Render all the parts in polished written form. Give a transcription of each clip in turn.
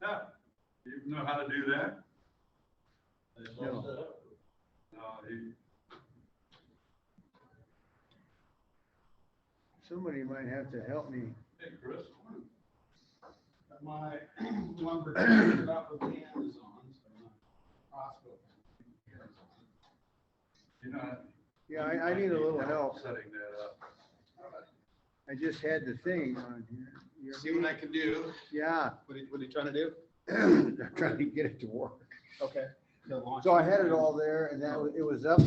Yeah, you know how to do that? No. No, he, Somebody might have to help me. hey, Chris. My lumber is about with the Amazon, so my hospital. You know. Yeah, I need a little help. Setting that up. I just had the thing on here. You're- See what I can do. Yeah, What are you trying to do? I'm trying to get it to work. Okay. So I had it all there and that, it was up,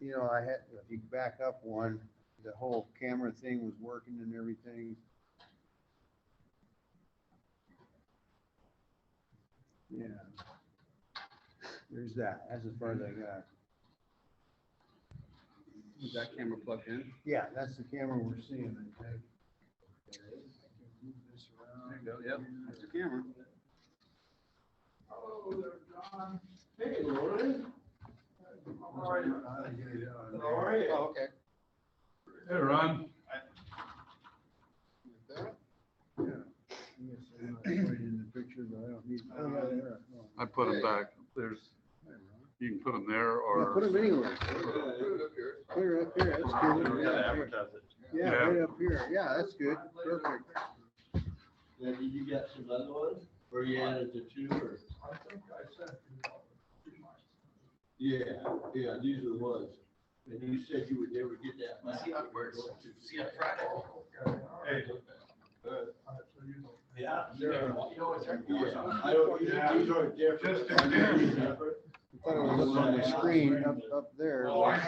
you know, I had, if you back up one, the whole camera thing was working and everything. Yeah. There's that. That's as far as I got. Is that camera plugged in? Yeah, that's the camera we're seeing, I think. There you go, yep, that's the camera. Hello there, John. Hey, Lauren. How are you? How are you? Oh, okay. Hey, Ron. Yeah. Yes, I'm not quite in the picture, but I don't need. Oh, yeah, there. I put them back. There's, you can put them there Yeah, put or. them anywhere. Put her up here, that's good. Yeah, Yeah. right up here. Yeah, that's good. Perfect. Now, did you get some other ones, or you added the two, or? Yeah, these are the ones. And you said you would never get that back. See how it works. See you on Friday. Hey. Yeah. You know, it's right. Yeah, I don't, these are different. Just Are in these case. different? I thought it was up on the screen up there. Oh, I So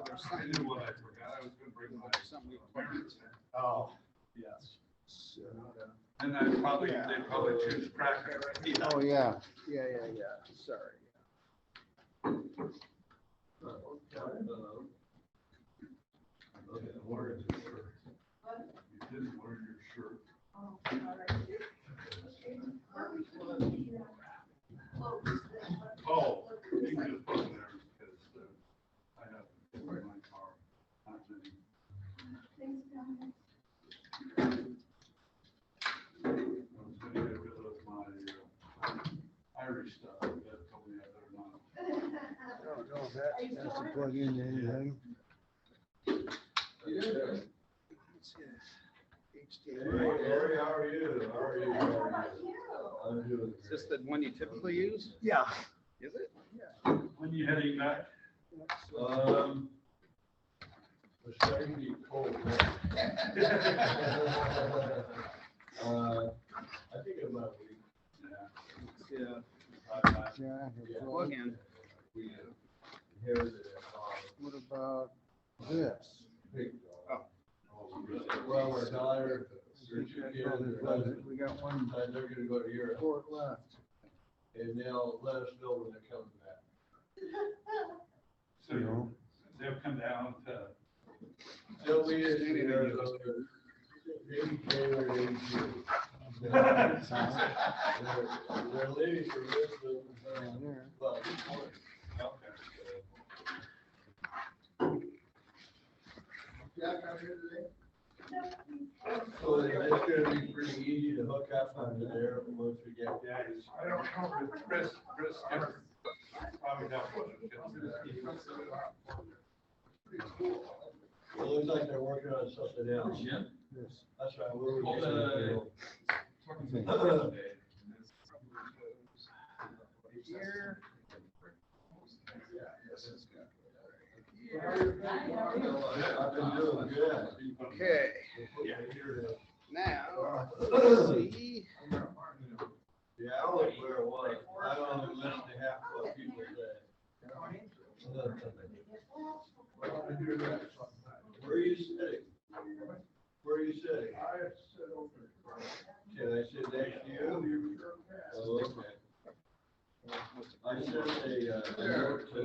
there's I something. knew what I forgot. I was gonna bring my. Something we parents. Oh, yes. And I probably, they probably choose cracker. Oh, yeah. Yeah. Sorry. Wear your shirt. You didn't wear your shirt. Oh, you can just put them there because I have in my car. Not many. I was gonna get rid of my Irish stuff. That told me I better not. I don't know if that has to plug into anything. Larry, how are you? How are you? I'm doing Is this the one you typically use? Yeah. Is it? When you heading back? It's starting to be cold. I think about a week. Yeah. Yeah. Plug in. We inherited it. What about this? Well, our daughter, her two kids, We got one they're gonna go to Europe, port left. and they'll let us know when they're coming back. So they'll come down to. They'll be in Arizona, maybe January, maybe June. They're leaving for Lisbon, There. but so it's gonna be pretty easy to hook up onto there once we get. Yeah, I don't know, but Chris probably got one. It looks like they're working on something else. Yeah. This. That's right. Where we Well, get Here. I've been doing good. Okay. Yeah. Now, let's see. Yeah, I don't know where it was. I don't know, less than half what people say. Where are you sitting? Where are you sitting? Can I sit next to you? Oh, okay. I sent a note to,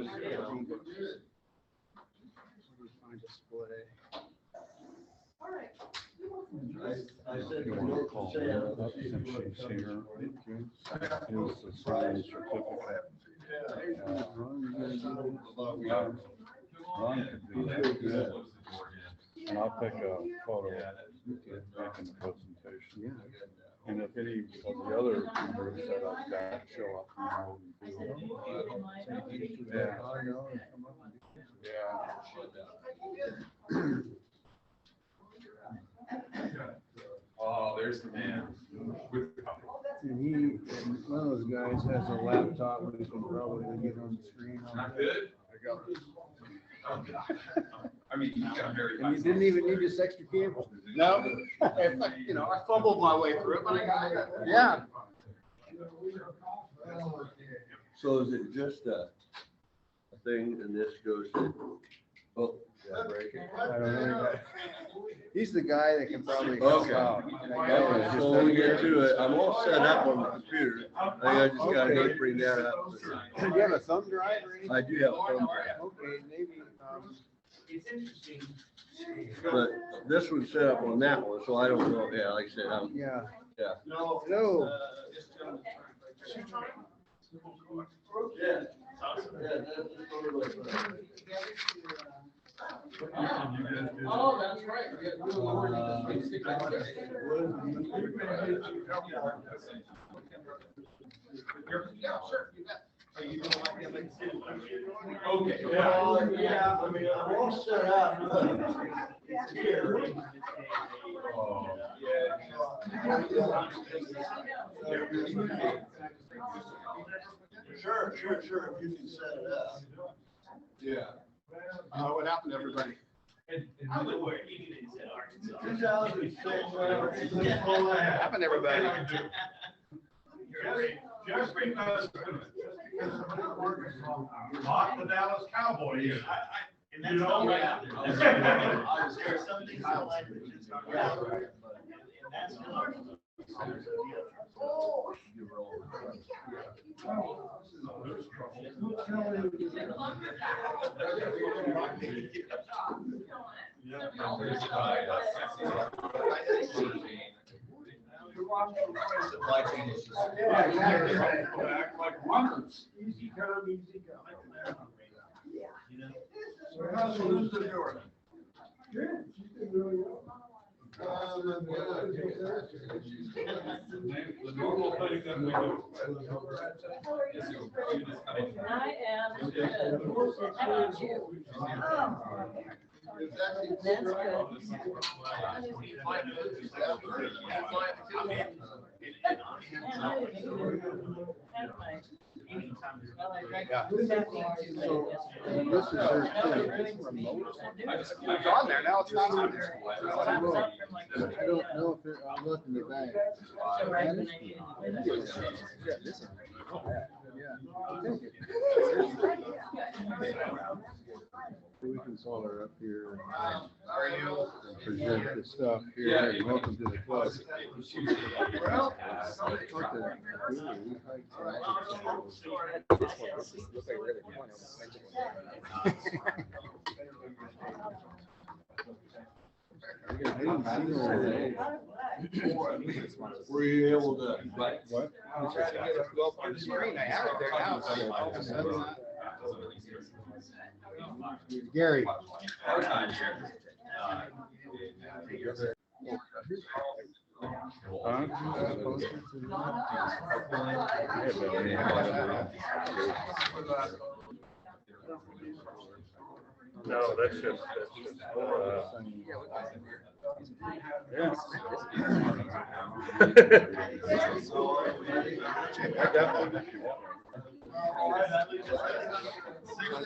Find display. I sent a note to Sam to see if you want to come. Here's the signed certificate. Ron could do that, good. And I'll take a photo making the presentation. Yeah. And if any of the other members that I've got show up now. Yeah, yeah. Oh, there's the man. And one of those guys has a laptop where he can probably get on the screen. Not good? I mean, you got a very. And you didn't even need this extra cable. No, you know, I fumbled my way through it, but I got it. Yeah. So is it just a thing and this goes to, oh, I don't know. He's the guy that can probably help okay. out. Okay, so when we get to it, I'm all set up on the computer. I just gotta go bring that up. Do you have a thumb drive or anything? I do have a thumb drive, Okay, maybe, It's interesting. but this one's set up on that one, so I don't know, yeah, like I said, yeah. No. No. Just, Yeah. Oh, that's right. We got Yeah, sure, you bet. Are you gonna like them? Okay. Yeah, I mean, I'm all set up. Here. Sure, if you can set it up. Yeah. What happened to everybody? 2006. Happened to everybody? Jeffrey knows. Not the Dallas Cowboys. And that's You know, all right. yeah. There are some things I like that just aren't right. And that's not. Supply chain issues. Yeah, exactly. Act like wonders. Easy come, easy go. So how's Elizabeth doing? The normal thing that we do. I am good. How about you? That's So, this is her thing. It's on there, now it's not on there. I don't know if it, I'll look in the bag. Yeah, this is. We can call her up here and present the stuff here. Hey, welcome to the club. Well, I didn't see her. Were you able to? Right. What? Well, on the screen, I have it there now. Gary. Our time here. No, that's just, yeah. I got one if you want.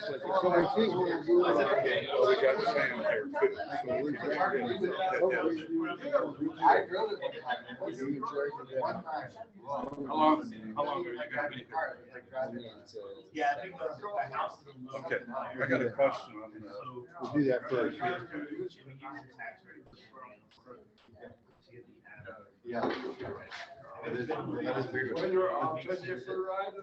So I think we're doing. Well, we got Sam here too. So we're trying to get that down. how long are you gonna be here? Yeah, I think the house. Okay, I got a question on that. We'll do that first. Yeah. When you're on, take you for a ride.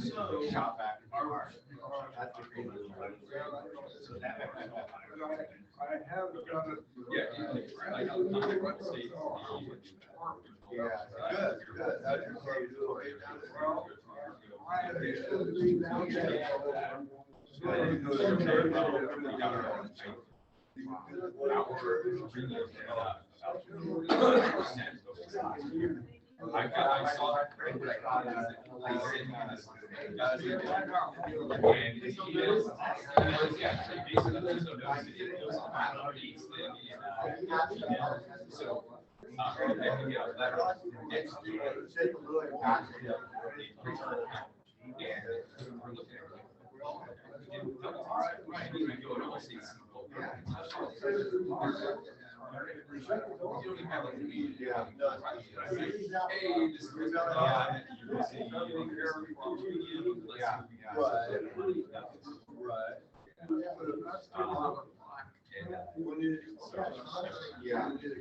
So, shop back. I haven't done it. Yeah. Like, I'm not in front state. Yeah, good. That's what you do. Well, I had to be down there. I saw that.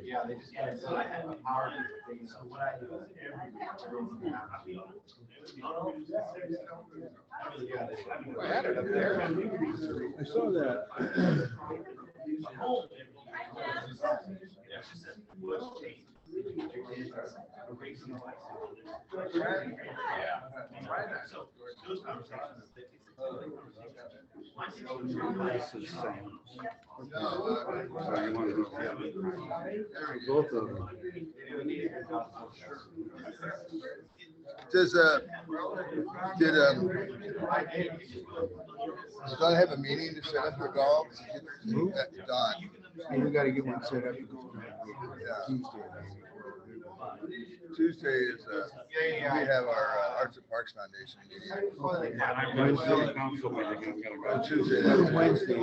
Yeah, they just had, so I had the power thing, so what I do is I had it up there. I saw that. This is Sam. So you want to look at it? Both of them. Does, did, does Don have a meeting to set up your dogs? Don. We gotta get one set up. Tuesday is, we have our Arts and Parks Foundation meeting. Wednesday, council meeting, I'm gonna go. Tuesday. That's Wednesday.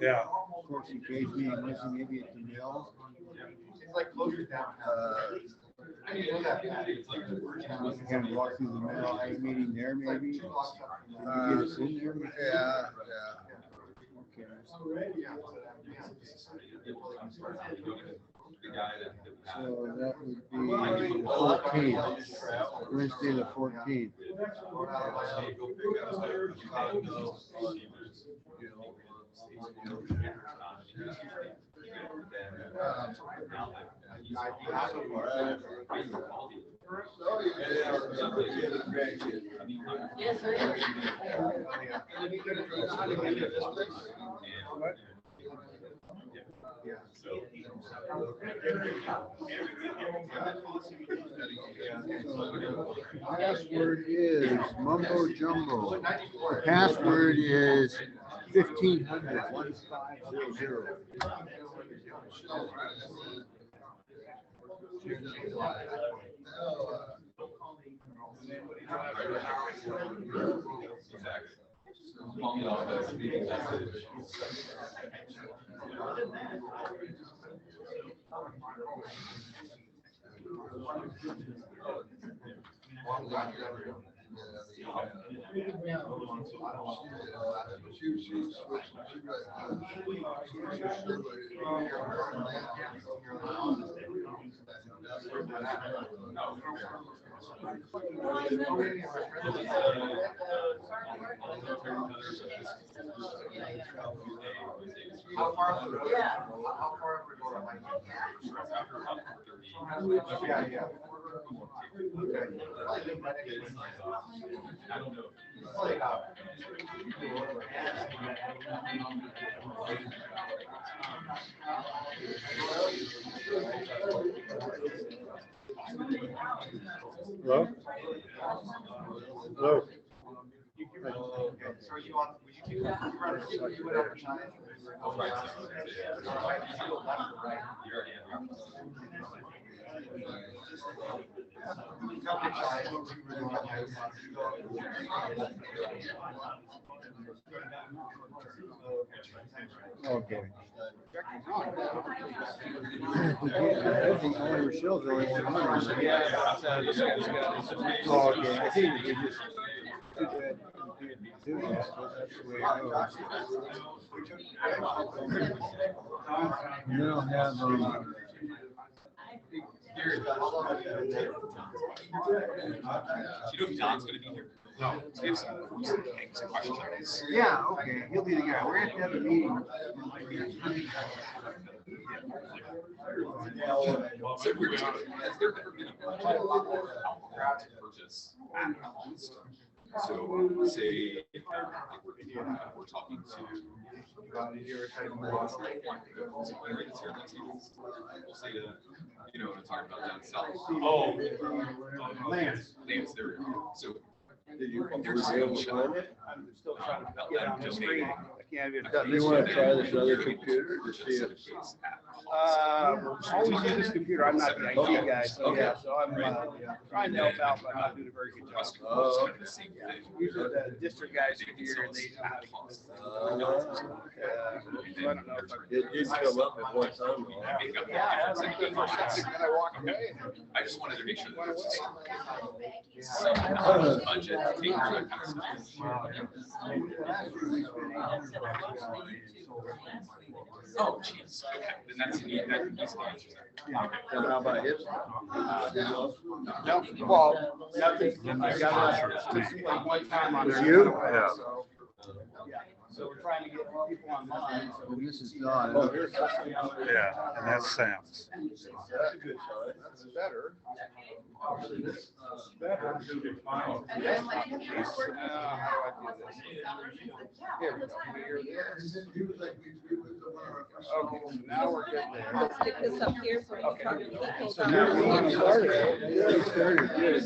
Yeah. Of course, you gave me a Wednesday, maybe at the mill. It's like closures downtown. Kind of walk through the mill, have a meeting there maybe. Can you get us in there? Yeah, Okay. So that would be the 14th, Wednesday the 14th. Yes, sir. Password is mumbo jumbo. The password is 1500 1500. How far? Yeah. How far up we go? Yeah, yeah. I don't know. It's like, Hello? Hello? so you want, would you went up the time? Okay. I think all your shells are only 100. Oh, okay. I think they just too bad you didn't do that, but that's the way it goes. And then I'll have, You know if Don's gonna be here? No. We have some questions on this. yeah, okay, he'll be the guy. We're gonna have a meeting. So we're gonna, has there ever been a budget purchase at Allen's? So say if we're talking to we'll say to, you know, talking about down south. Oh, Lance. Lance, there we go. So Did you? there's so much I'm still trying to about get them on the screen. donating. I can't even. Do you wanna try this other computer to see if? We'll always use this computer. I'm not the IT guy, so yeah, so I'm trying to help out, but I'm not doing a very good job. Oh, Kind of the same thing. Usually the district guys are here and they know how to use it. So I don't know if I. It did come up at one time. though. Yeah, that's like the first second, then I walked away. I just wanted to make sure that there was some kind of budget to take care of that kind of stuff. Oh, jeez, okay, then that's neat, that needs to answer that. And how about hips? No, well, nothing. I got like one time on there. You? Yeah. Yeah, so we're trying to get people online. So And this is Don. Yeah, and that's Sam's. That's a good sign. That's better. Better. How do I do this? Here we go. Okay, so now we're good there. I'll stick this up here so we can talk to people. So now we started. Yeah, started good.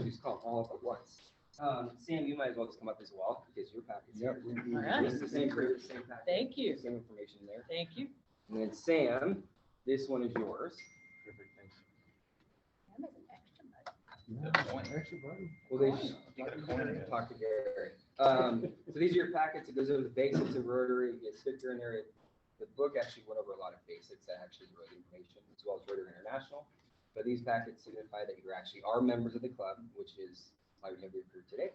Just call them all up at once. Sam, you might as well just come up as well, because your packet's here. All right. This is the same packet. Thank you. Same information there. Thank you. And then Sam, this one is yours. Well, they should talk to Gary. So these are your packets. It goes over the basics of Rotary. You get a sticker in there. The book actually went over a lot of basics that actually wrote information, as well as Rotary International. But these packets signify that you actually are members of the club, which is why we have you here today.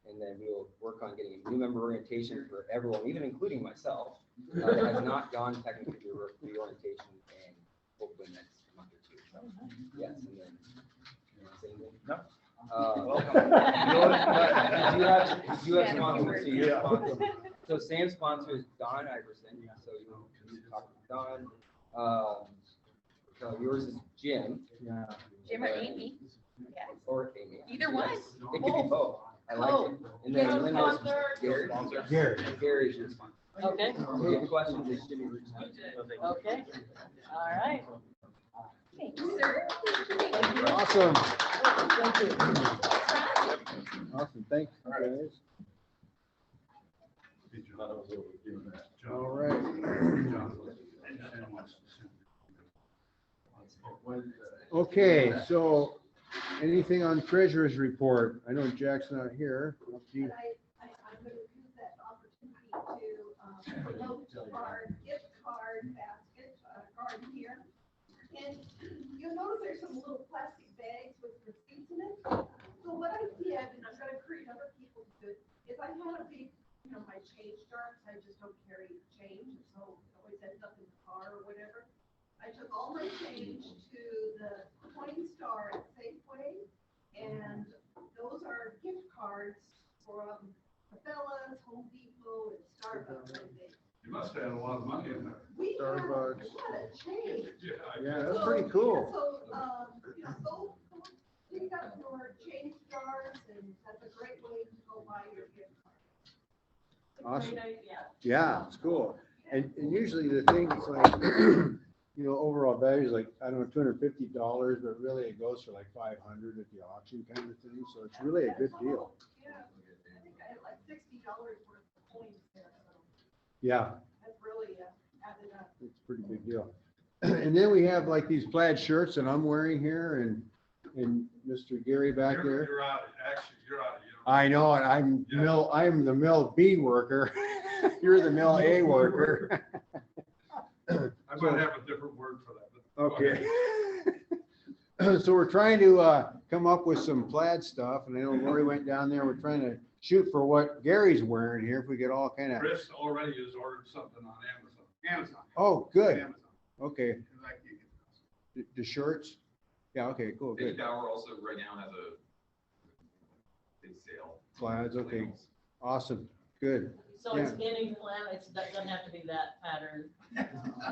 And then we will work on getting a new member orientation for everyone, even including myself, that has not gone technically through reorientation, and hopefully next month or two. So, yes, and then. No. You have sponsors, so you're sponsor. So Sam's sponsor is Don Iverson, so you talk to Don. So yours is Jim. Jim or Amy? Yes. Or Amy. Either one. Yes. It could be both. I like it. And then Linda's Gary. Gary's your sponsor. Okay, Any questions? Just give me a reach out. okay, all right. Thank you, sir. Awesome, Thank you. awesome, thanks, guys. Hey, John. John. All right. John. Sam wants to send you. Okay, so anything on treasurer's report? I know Jack's not here. Up to you. And I'm gonna use that opportunity to, note our gift card basket, card here. And you'll notice there's some little plastic bags with receipts in it. So what I did, and I'm gonna encourage other people to do, is I had a big, my change jar, 'cause I just don't carry change, so it always ends up in the car or whatever. I took all my change to the Coinstar at Safeway, and those are gift cards from Cabela's, Home Depot, and Starbucks, I think. You must have had a lot of money in there. We had Starbucks. a change. Yeah, that's pretty cool. So, go pick up your change jars, and that's a great way to go buy your gift card. It's a Awesome. great idea. Yeah, it's cool. And usually the thing is like, overall value is like, I don't know, $250, but really it goes for like 500 at the auction kind of thing. So it's really a good deal. Yeah, I think I had like $60 worth of coins there, so Yeah, that's really added up. it's a pretty big deal. And then we have like these plaid shirts that I'm wearing here and Mr. Gary back there. You're out, actually, you're out. I know, and I'm the mill B worker. You're the mill A worker. I might have a different word for that, but. Okay. So we're trying to come up with some plaid stuff, and I know Lori went down there. We're trying to shoot for what Gary's wearing here. If we could all kind of. Chris already has ordered something on Amazon. Oh, good. Amazon. Okay. 'Cause I can't get The shirts. Yeah. Okay. Cool. Baby Good. Dower also right now has a big sale. Plaids. Okay. Awesome. Good. So it's any plan, it doesn't have to be that pattern.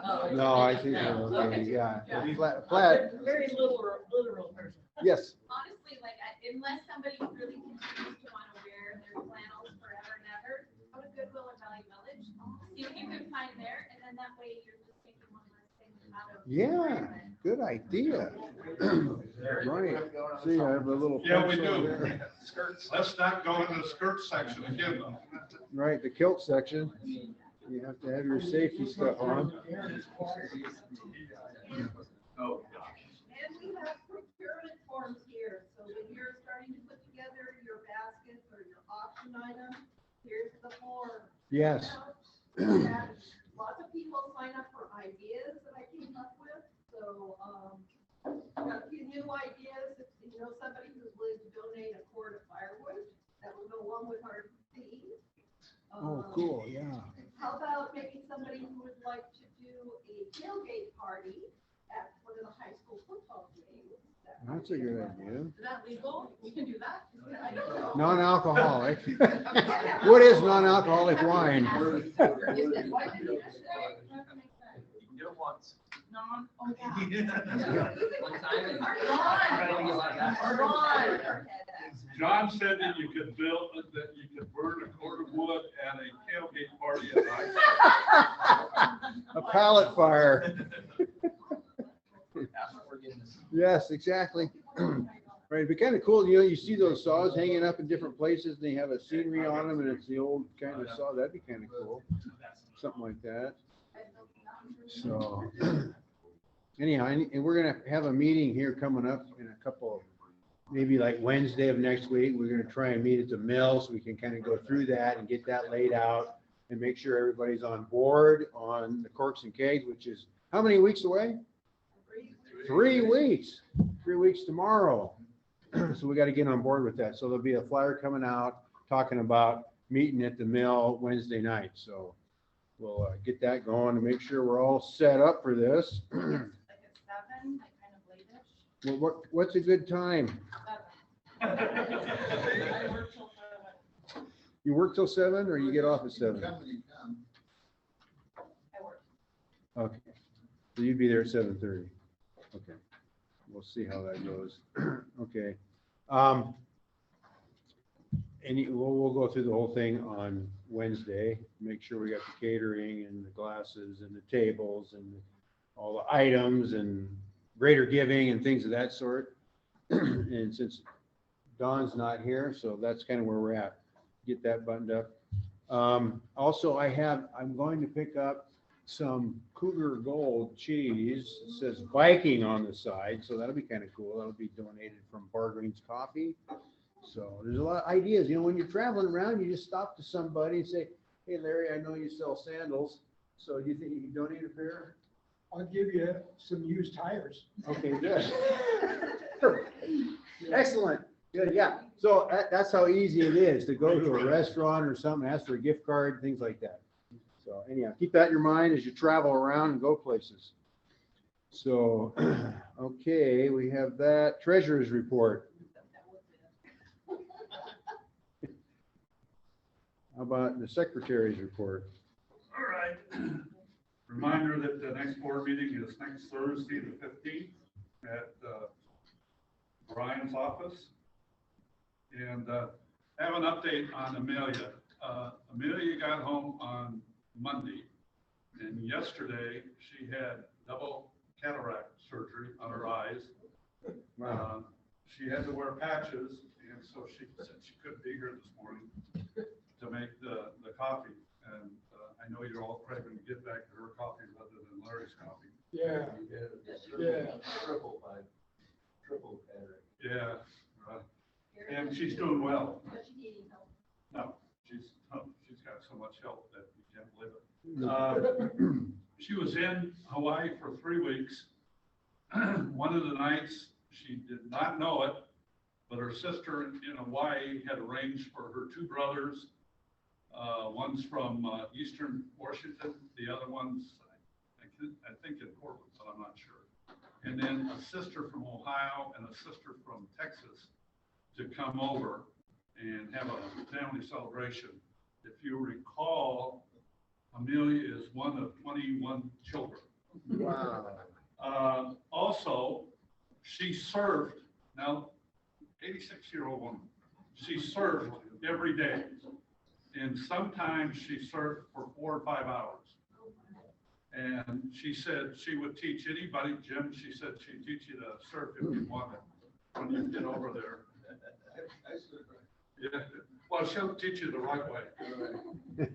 Oh, it's No, I any think plan. so. Okay. Okay. Yeah. Yeah. Plaid. Very literal person. Yes. Honestly, like, unless somebody really continues to want to wear their flannels forever and ever, go to Goodwill or Valley Village, see what you can find there, and then that way you're just taking one less thing out of. Yeah. Good idea. Right. See, I have a little. Yeah, we pencil do. there. Skirts. Let's not go into the skirt section again, though. Right, the kilt section. You have to have your safety stuff on. Oh, gosh. And we have procurement forms here, so when you're starting to put together your baskets or your auction items, here's the form. Yes. Lots of people sign up for ideas that I came up with, so, got a few new ideas. If somebody who's willing to donate a cord of firewood, that will go along with our theme. Oh, cool, yeah. How about maybe somebody who would like to do a tailgate party at one of the high school football games? That's a good idea. Is that legal? We can do that? Non-alcoholic. What is non-alcoholic wine? You can get it once. Non, oh, One time and- Ron. John said that you could burn a cord of wood at a tailgate party at night. A pallet fire. Yes, exactly. Right, it'd be kind of cool, you see those saws hanging up in different places, and they have a scenery on them, and it's the old kind of saw, that'd be kind of cool. Something like that. So, anyhow, and we're gonna have a meeting here coming up in a couple, maybe like Wednesday of next week. We're gonna try and meet at the mill, so we can kind of go through that and get that laid out and make sure everybody's on board on the corks and kegs, which is how many weeks away? 3 weeks. 3 weeks tomorrow. So we got to get on board with that. So there'll be a flyer coming out talking about meeting at the mill Wednesday night. So we'll get that going to make sure we're all set up for this. Like a 7, like kind of late-ish? Well, what's a good time? 7. I work till 7. You work till 7 or you get off at 7? I work. Okay. So you'd be there at 7:30. Okay. We'll see how that goes. Okay. And we'll go through the whole thing on Wednesday, make sure we got the catering and the glasses and the tables and all the items and greater giving and things of that sort. And since Dawn's not here, so that's kind of where we're at. Get that buttoned up. Also, I'm going to pick up some Cougar Gold cheese. It says Viking on the side, so that'll be kind of cool. That'll be donated from Bar Green's Coffee. So there's a lot of ideas. You know, when you're traveling around, you just stop to somebody and say, "Hey, Larry, I know you sell sandals. So do you think you can donate a pair?" I'll give you some used tires. Okay, good. Excellent. Good, yeah. So that's how easy it is to go to a restaurant or something, ask for a gift card, things like that. So anyhow, keep that in your mind as you travel around and go places. So, okay, we have that treasurer's report. How about the secretary's report? All right. Reminder that the next board meeting is next Thursday, the 15th at Brian's office. And have an update on Amelia. Amelia got home on Monday, and yesterday she had double cataract surgery on her eyes. Wow. She had to wear patches, and so she said she couldn't be here this morning to make the coffee. And I know you're all craving to get back to her coffee rather than Larry's coffee. Yeah. Triple cataract. Yeah, right. And she's doing well. But you need help. No, she's got so much help that you can't believe it. She was in Hawaii for 3 weeks. One of the nights, she did not know it, but her sister in Hawaii had arranged for her 2 brothers. One's from Eastern Washington, the other one's, I think in Portland, but I'm not sure. And then a sister from Ohio and a sister from Texas to come over and have a family celebration. If you recall, Amelia is one of 21 children. Wow. Also, she served, now 86-year-old woman, she served every day. And sometimes she served for 4 or 5 hours. And she said she would teach anybody, Jim, she said she'd teach you to surf if you wanted, when you get over there. Yeah, well, she'll teach you the right way.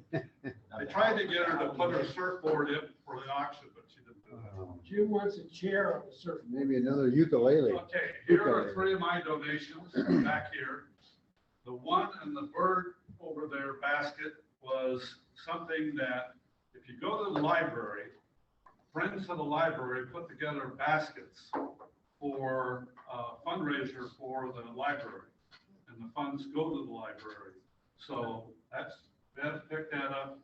I tried to get her to put her surfboard in for the auction, but she didn't do that. Jim wants a chair on the surface. Maybe another ukulele. Okay, here are 3 of my donations back here. The one in the bird over there basket was something that if you go to the library, Friends of the Library put together baskets for a fundraiser for the library, and the funds go to the library. So Beth picked that up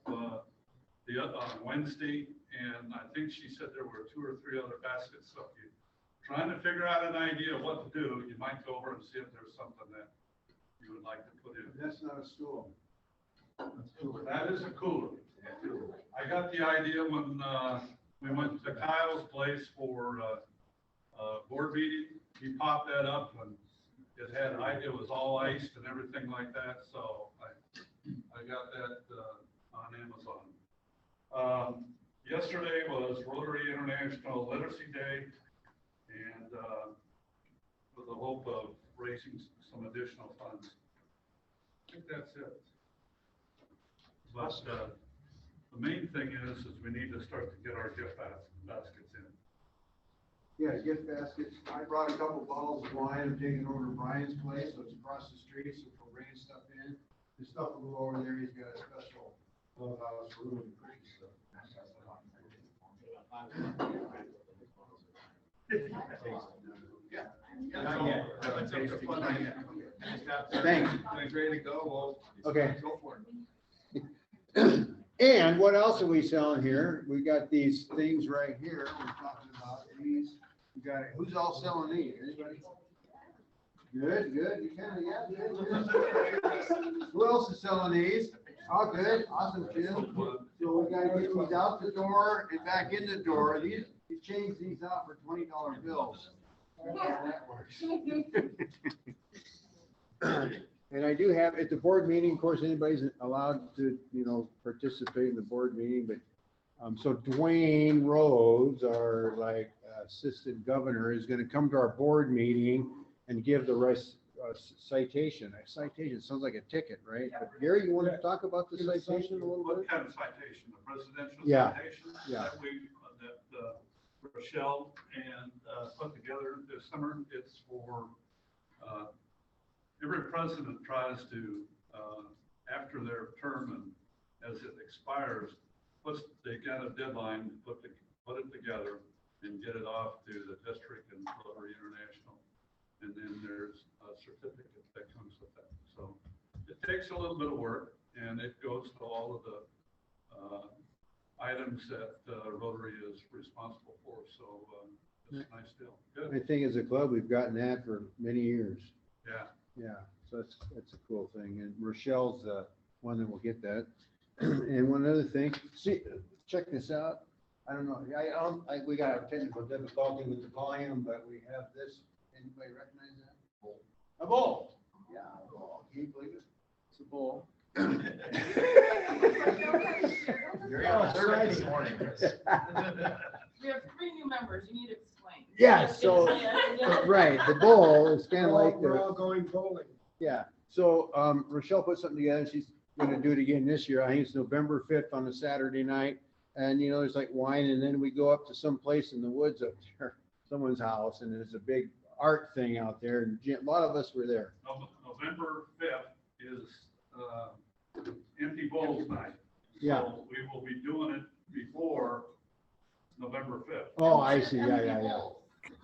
Wednesday, and I think she said there were 2 or 3 other baskets. So if you're trying to figure out an idea of what to do, you might go over and see if there's something that you would like to put in. That's not a stool. That is a cooler. I got the idea when we went to Kyle's place for board meeting. He popped that up and it was all iced and everything like that. So I got that on Amazon. Yesterday was Rotary International Literacy Day, and with the hope of raising some additional funds. I think that's it. But the main thing is we need to start to get our gift baskets in. Yeah, gift baskets. I brought a couple bottles of wine. I'm taking it over to Brian's place, so it's across the street, so we'll bring stuff in. The stuff will go over there. He's got a special clubhouse room and Christmas stuff. Thanks. When it's ready to go, Okay. go for it. And what else are we selling here? We got these things right here. We're talking about these. We got it. Who's all selling these? Anybody? Good, good. You kind of, yeah, good. Who else is selling these? Oh, good. Awesome, Jim. So we gotta get these out the door and back in the door. These, you change these out for $20 bills. That's how that works. And I do have, at the board meeting, of course, anybody's allowed to, participate in the board meeting, but, so Dwayne Rhodes, our like assistant governor, is gonna come to our board meeting and give the rest, citation. A citation sounds like a ticket, right? But Gary, you want to talk about the citation a little bit? What kind of citation? The presidential Yeah, citation? yeah. That Rochelle and, put together this summer. It's for, every president tries to, after their term and as it expires, they got a deadline to put it together and get it off to the district and Rotary International. And then there's a certificate that comes with that. So it takes a little bit of work, and it goes to all of the items that Rotary is responsible for. So it's a nice deal. I Good. think as a club, we've gotten that for many years. Yeah. Yeah, so that's a cool thing. And Rochelle's the one that will get that. And one other thing, see, check this out. I don't know, we got a technical difficulty with the volume, but we have this. Anybody recognize that? A bull. Yeah, a bull. Can you believe it? It's a bull. You're on the third this morning, Chris. We have 3 new members, you need to explain. Yeah, so, right, the bull is kind of like We're the, all going bowling. yeah. So, Rochelle put something together. She's gonna do it again this year. I think it's November 5th on a Saturday night. And, there's like wine, and then we go up to some place in the woods up there, someone's house, and there's a big art thing out there, and a lot of us were there. November 5th is Empty Bowls Night. Yeah. So we will be doing it before November 5th. Oh, I see, yeah.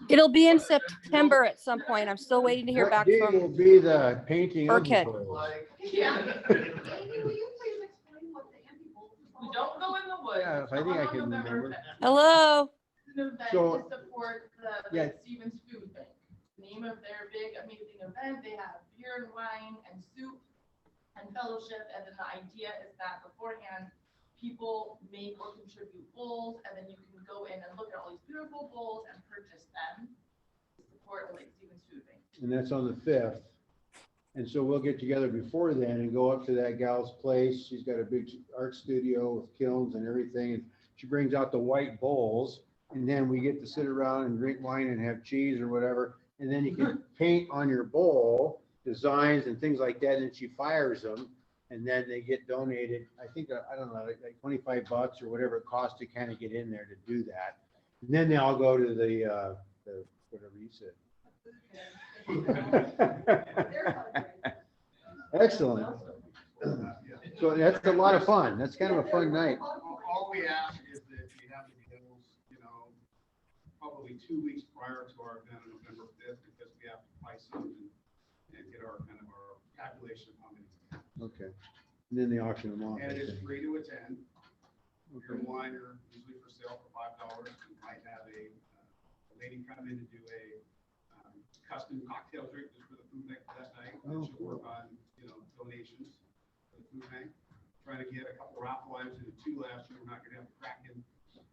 It'll be in September at some point. I'm still waiting to hear back What day will from. be the painting of the Burkett. bowls? Yeah. Amy, will you please explain what the empty bowls is all We about? don't go in the woods. Yeah, I think I On can November remember. 5th. Hello? It's an event So- to support Yeah. the Stevens Food Bank. Name of their big amazing event, they have beer and wine and soup and fellowship, and then the idea is that beforehand, people make or contribute bowls, and then you can go in and look at all these beautiful bowls and purchase them to support the Lake Stevens Food Bank. And that's on the 5th. And so we'll get together before then and go up to that gal's place. She's got a big art studio with kilns and everything. And she brings out the white bowls, and then we get to sit around and drink wine and have cheese or whatever. And then you can paint on your bowl designs and things like that, and she fires them. And then they get donated, I think, I don't know, like $25 or whatever it costs to kind of get in there to do that. And then they all go to the whatever you said. Excellent. So that's a lot of fun. That's kind of a fun night. All we ask is that you have the bills, probably 2 weeks prior to our event on November 5th, because we have to price something and get our calculation of how many. Okay. And then they auction them off. And I it is think. free to attend. Beer Okay. and wine are usually for sale for $5. We might have a lady come in to do a custom cocktail drink just for the food bank for that night. Oh, And she'll work on, donations for the food bank. Trying to get a couple raffle items into 2 last year. We're not gonna have the Kraken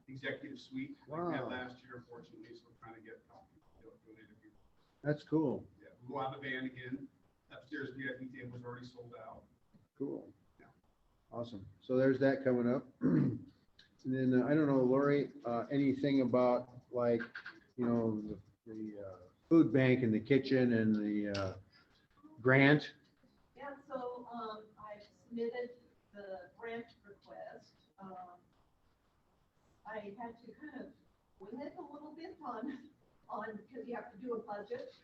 executive suite like we had Wow. last year, unfortunately, so we're trying to get a couple donated people. That's cool. Yeah, we'll have a band again. Upstairs VIP table was already sold out. Cool. Awesome. So there's that coming up. And then, I don't know, Lori, anything about like, the food bank and the kitchen and the grant? Yeah, so, I submitted the grant request. I had to kind of wing it a little bit on, because you have to do a budget.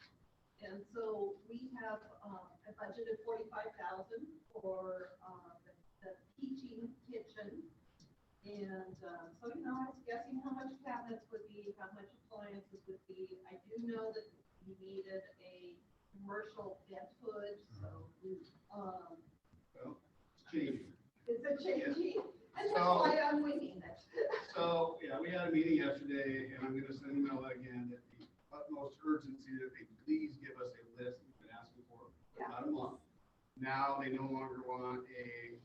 And so we have, a budget of 45,000 for, the teaching kitchen. And, so, I was guessing how much cabinets would be, how much appliances would be. I do know that we needed a commercial vent hood, so, Well, it's changing. is it changing? And that's So- why I'm winging it. So, yeah, we had a meeting yesterday, and I'm gonna send an email again that the utmost urgency that they please give us a list we've been asking for about a month. Now, they no longer want a,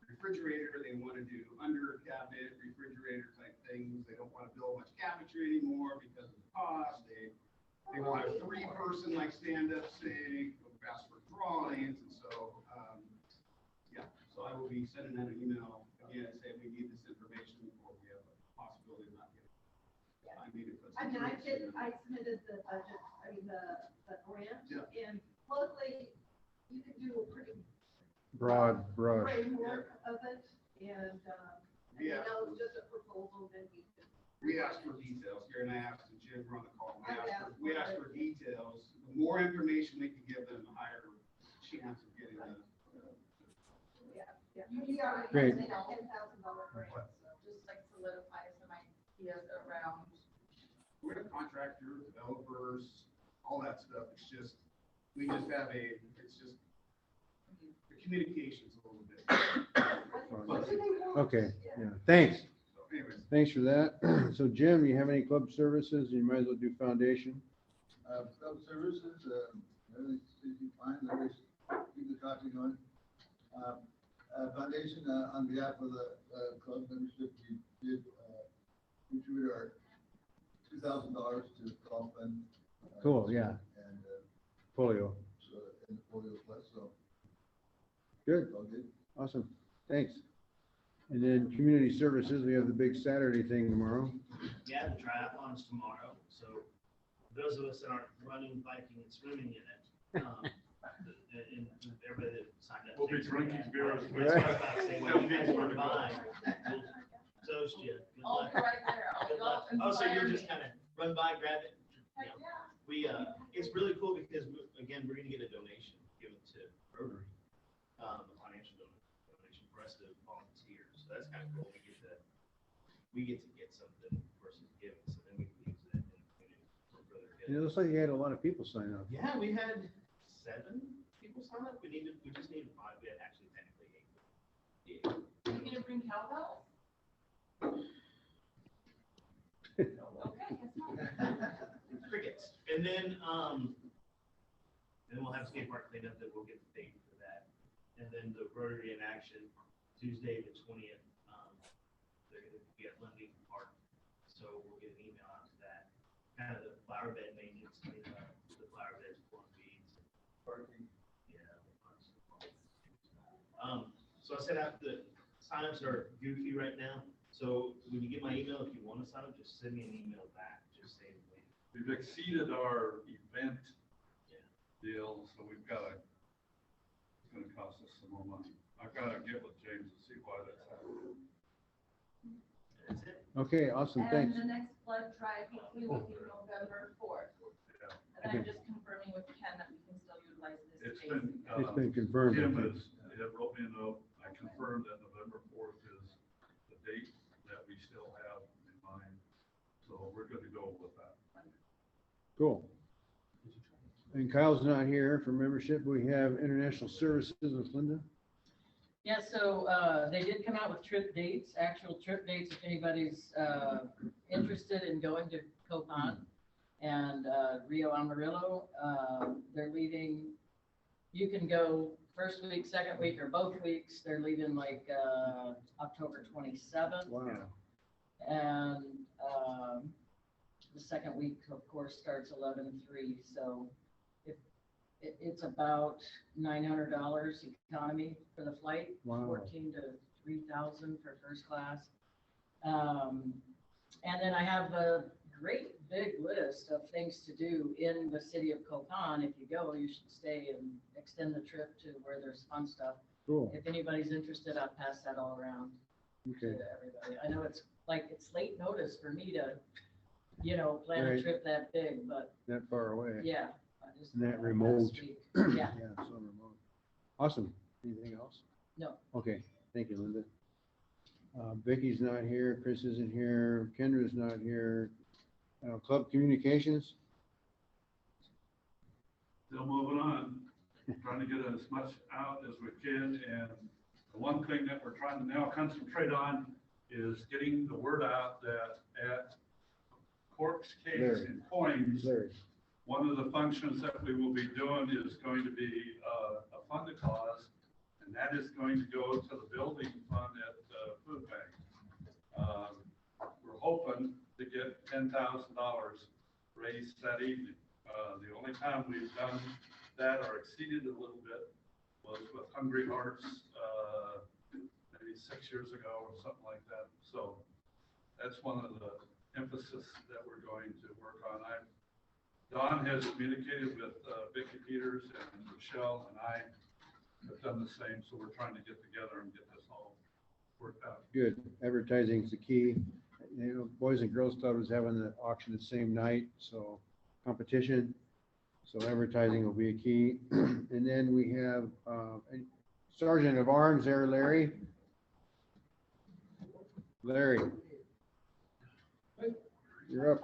refrigerator, they wanna do under cabinet refrigerator type things. They don't wanna build much cabinetry anymore because of the cost. They want a 3-person stand-up sink, ask for drawings, and so will be sending out an email again saying we need this information before we have a possibility of not getting it. I need to put I some mean, information in. I submitted the budget, I mean, the grant, Yeah. and luckily, you can do a pretty Broad brush. framework of it, and, you Yeah. know, just a proposal, then we can. We asked for details, Gary and I asked, and Jim were on the call, I asked we for asked it. for details. The more information we can give them, the higher chance of getting the. Yeah. We already Great. have a $10,000 grant, so. Just like solidify some ideas around. We're a contractor, developers, all that stuff, it's just, we just have it's just, the communication's a little bit. What do they want? Okay, yeah, thanks. So anyways, Thanks for that. So Jim, you have any club services? You might as well do foundation. Club services, everything's fine, everybody's keeping the talking going. Foundation, on behalf of the, club membership, we did, contribute our $2,000 to golf fund. Cool, yeah. And, Polio. so, in the polio plus, so. Good, All good. awesome. Thanks. And then community services, we have the big Saturday thing tomorrow. Yeah, the triathlon's tomorrow, so those of us that aren't running, biking, and swimming in it, and everybody that signed up. We'll be drinking beer as That's well. what I was about to say, when you guys run by, we'll toast you. Good I'll luck. be right there. I'll Good go luck. and Oh, so you're fire just me. kind of run by, grab it? Heck, Yeah. yeah. We, it's really cool because, again, we're gonna get a donation given to Rotary, a financial donation for us to volunteer, so that's kind of cool. We get to get something versus giving, so then we can use that in the community for further And it good. looks like you had a lot of people sign up. Yeah, we had 7 people sign up. We just needed 5. We had actually technically 8. Yeah. Are you gonna bring cowbells? Okay, guess not. Crickets. And then we'll have skate park cleanup that we'll get the date for that. And then the Rotary in action, Tuesday, the 20th, they're gonna be at Lundy Park. So we'll get an email out to that. Kind of the flower bed maintenance, cleanup, the flower beds, pulling weeds. Parking. Yeah. So I set out the signups are goofy right now. So when you get my email, if you want to sign up, just send me an email back, just saying. We've exceeded our event Yeah. deal, so we've gotta, it's gonna cost us some more money. I've gotta get with James and see why that's happening. That's it. Okay, awesome, thanks. And the next blood drive hopefully will be November 4th. Yeah. And I'm Okay. just confirming with Ken that we can still utilize this It's space. been, It's been confirmed. I Kim think. has, it wrote me a note, I confirmed that November 4th is the date that we still have in mind, so we're good to go with that. Cool. And Kyle's not here for membership. We have international services with Linda. Yeah, so they did come out with trip dates, actual trip dates, if anybody's interested in going to Copan and Rio Amarillo. They're leaving, you can go first week, second week, or both weeks. They're leaving like October 27th. Wow. And the second week, of course, starts 11/3. So if it's about $900 economy for the flight, Wow. 14 to 3,000 for first class. And then I have a great big list of things to do in the city of Copan. If you go, you should stay and extend the trip to where there's fun stuff. Cool. If anybody's interested, I'll pass that all around to Okay. everybody. I know it's late notice for me to, plan a Right. trip that big, but That far away. yeah. I just- And that last remote. week. Yeah, Yeah, so remote. Awesome. Anything else? no. Okay, thank you, Linda. Vicky's not here, Chris isn't here, Kendra's not here. Club communications? Still moving on, trying to get as much out as we can, and the one thing that we're trying to now concentrate on is getting the word out that at Corks, Cakes, and Coins, Larry. one of the functions that we will be doing is going to be a fund a cause, and that is going to go to the building fund at the food bank. We're hoping to get $10,000 raised that evening. The only time we've done that or exceeded a little bit was with Hungry Hearts 6 years ago or something like that. So that's one of the emphasis that we're going to work on. Don has communicated with Vicki Peters and Michelle, and I have done the same, so we're trying to get together and get this all worked out. Good. Advertising is the key. You know, Boys and Girls Club is having the auction the same night, so competition. So advertising will be a key. And then we have Sergeant of Arms there, Larry. Larry. You're up.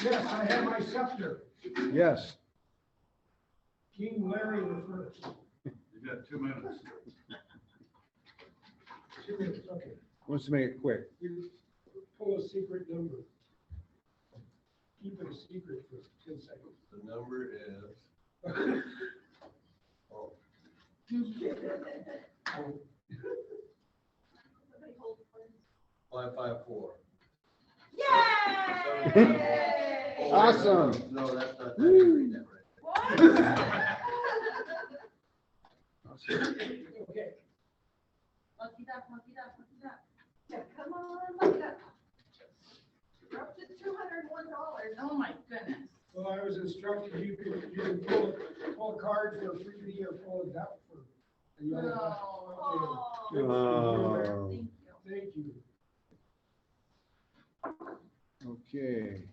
Yes, I have my scepter. Yes. King Larry the First. You got 2 minutes. 2 minutes, okay. Wants to make it quick. You pull a secret number. Keep it a secret for 10 seconds. The number is. Oh. Oh, 554. Yay! Awesome. No, that's not, that ain't reading that right. okay. Lucky duck, lucky duck, lucky duck. Yeah, come on, look it up. We're up to $201. Oh my goodness. Well, I was instructed you can pull a card for a freebie or pull a duck for. and you only have- Oh. Okay. Oh. Thank you. Thank you. Okay.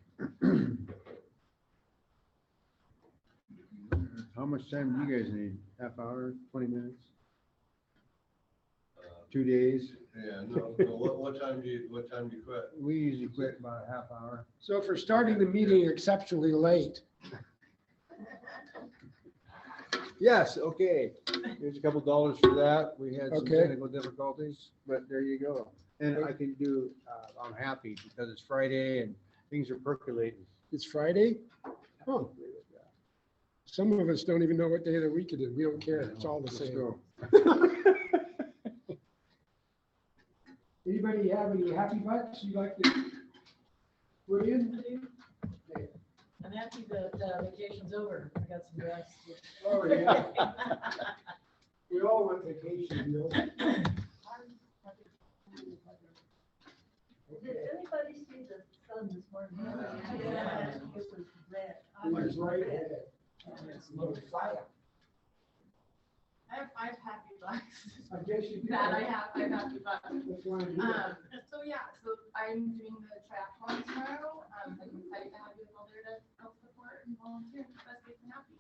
How much time do you guys need? Half hour, 20 minutes? 2 days? Yeah, no, what time do you quit? We usually quit about a half hour. So for starting the meeting exceptionally late. Yes, okay. There's a couple dollars for that. We had some Okay. technical difficulties, but there you go. And I can do, I'm happy because it's Friday and things are percolating. It's Friday? Oh, some of us don't even know what day of the week it is. We don't care. It's all the Let's same. go. Anybody have any happy bucks you'd like to put in? Okay. I'm happy that vacation's over. I got some rest. Oh, yeah. We all went vacation, you know. Did anybody see the sun this morning? Yeah. It was red. It was right ahead. It's a little fire. I have 5 happy bucks. I guess you do. That I have 5 happy bucks. That's why I do that. So yeah, so I'm doing the triathlon tomorrow. I'm excited to have you all there to help support and volunteer. Best case and happy.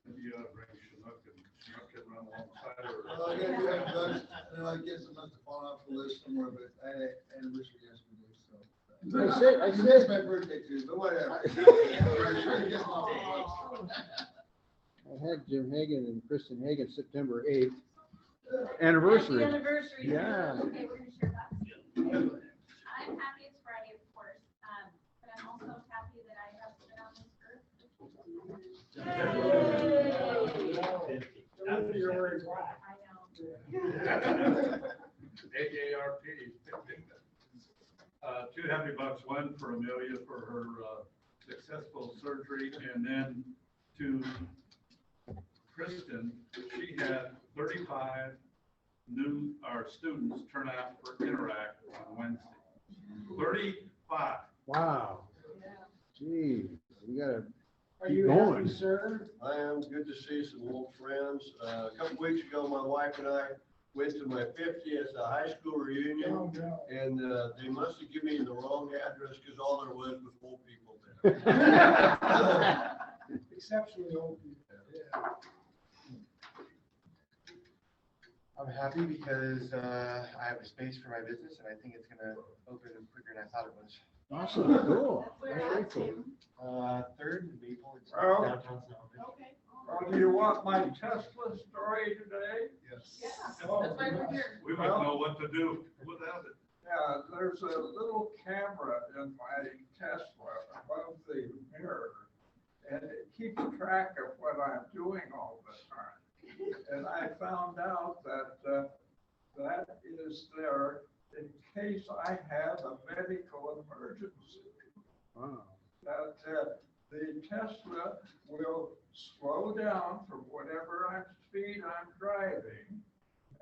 You gotta bring Chinook and Chinook can run alongside her. Yeah, you have ducks, and I guess it must have fallen off the list somewhere, but I had anniversary yesterday, so. I It's said, my birthday too, but whatever. I had Jim Hagan and Kristen Hagan September 8th. Anniversary. Happy anniversary. Yeah. Okay, we're gonna share that. I'm happy it's Friday, of course, but I'm also happy that I have been on this earth. you're already black. I know. AARP. 2 happy bucks, one for Amelia for her successful surgery, and then to Kristen, she had 35 our students turn out for Interact on Wednesday. 35. Wow. Gee, we gotta Are keep you going. happy, sir? I am good to see some old friends. A couple weeks ago, my wife and I went to my 50th high school reunion, No, no. and they must have given me the wrong address because all there was old people there. Exceptionally old people. Yeah. I'm happy because I have a space for my business and I think it's gonna open quicker than I thought it was. Awesome, cool. Where Very at, cool. Tim? Third in Maple, it's Oh. downtown Snellville. Okay. Oh, do you want my Tesla story today? Yes. Yeah, Oh, that's why we're here. We wouldn't know what to do without it. Yeah, there's a little camera in my Tesla above the mirror, and it keeps track of what I'm doing all the time. And I found out that that is there in case I have a medical emergency. Wow. That the Tesla will slow down from whatever speed I'm driving,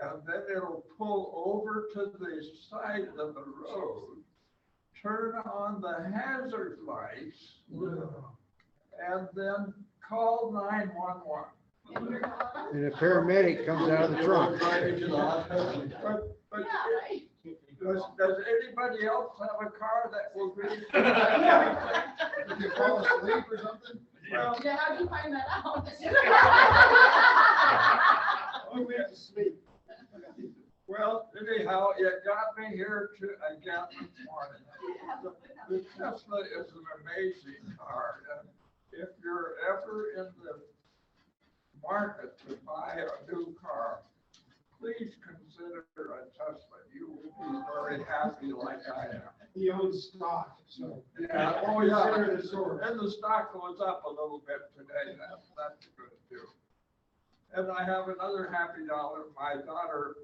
and then it'll pull over to the side of the road, turn on the hazard lights, and then call 911. And a paramedic comes out of the trunk. But does anybody else have a car that will reach? Did you fall asleep or something? Well, Yeah, how'd you find that out? we went to sleep. Well, anyhow, it got me here again this morning. The Tesla is an amazing car. And if you're ever in the market to buy a new car, please consider a Tesla. You will be very happy like I am. He owns stock, so. Yeah, oh yeah, Consider it a source. and the stock goes up a little bit today, that's good too. And I have another happy dollar, my daughter,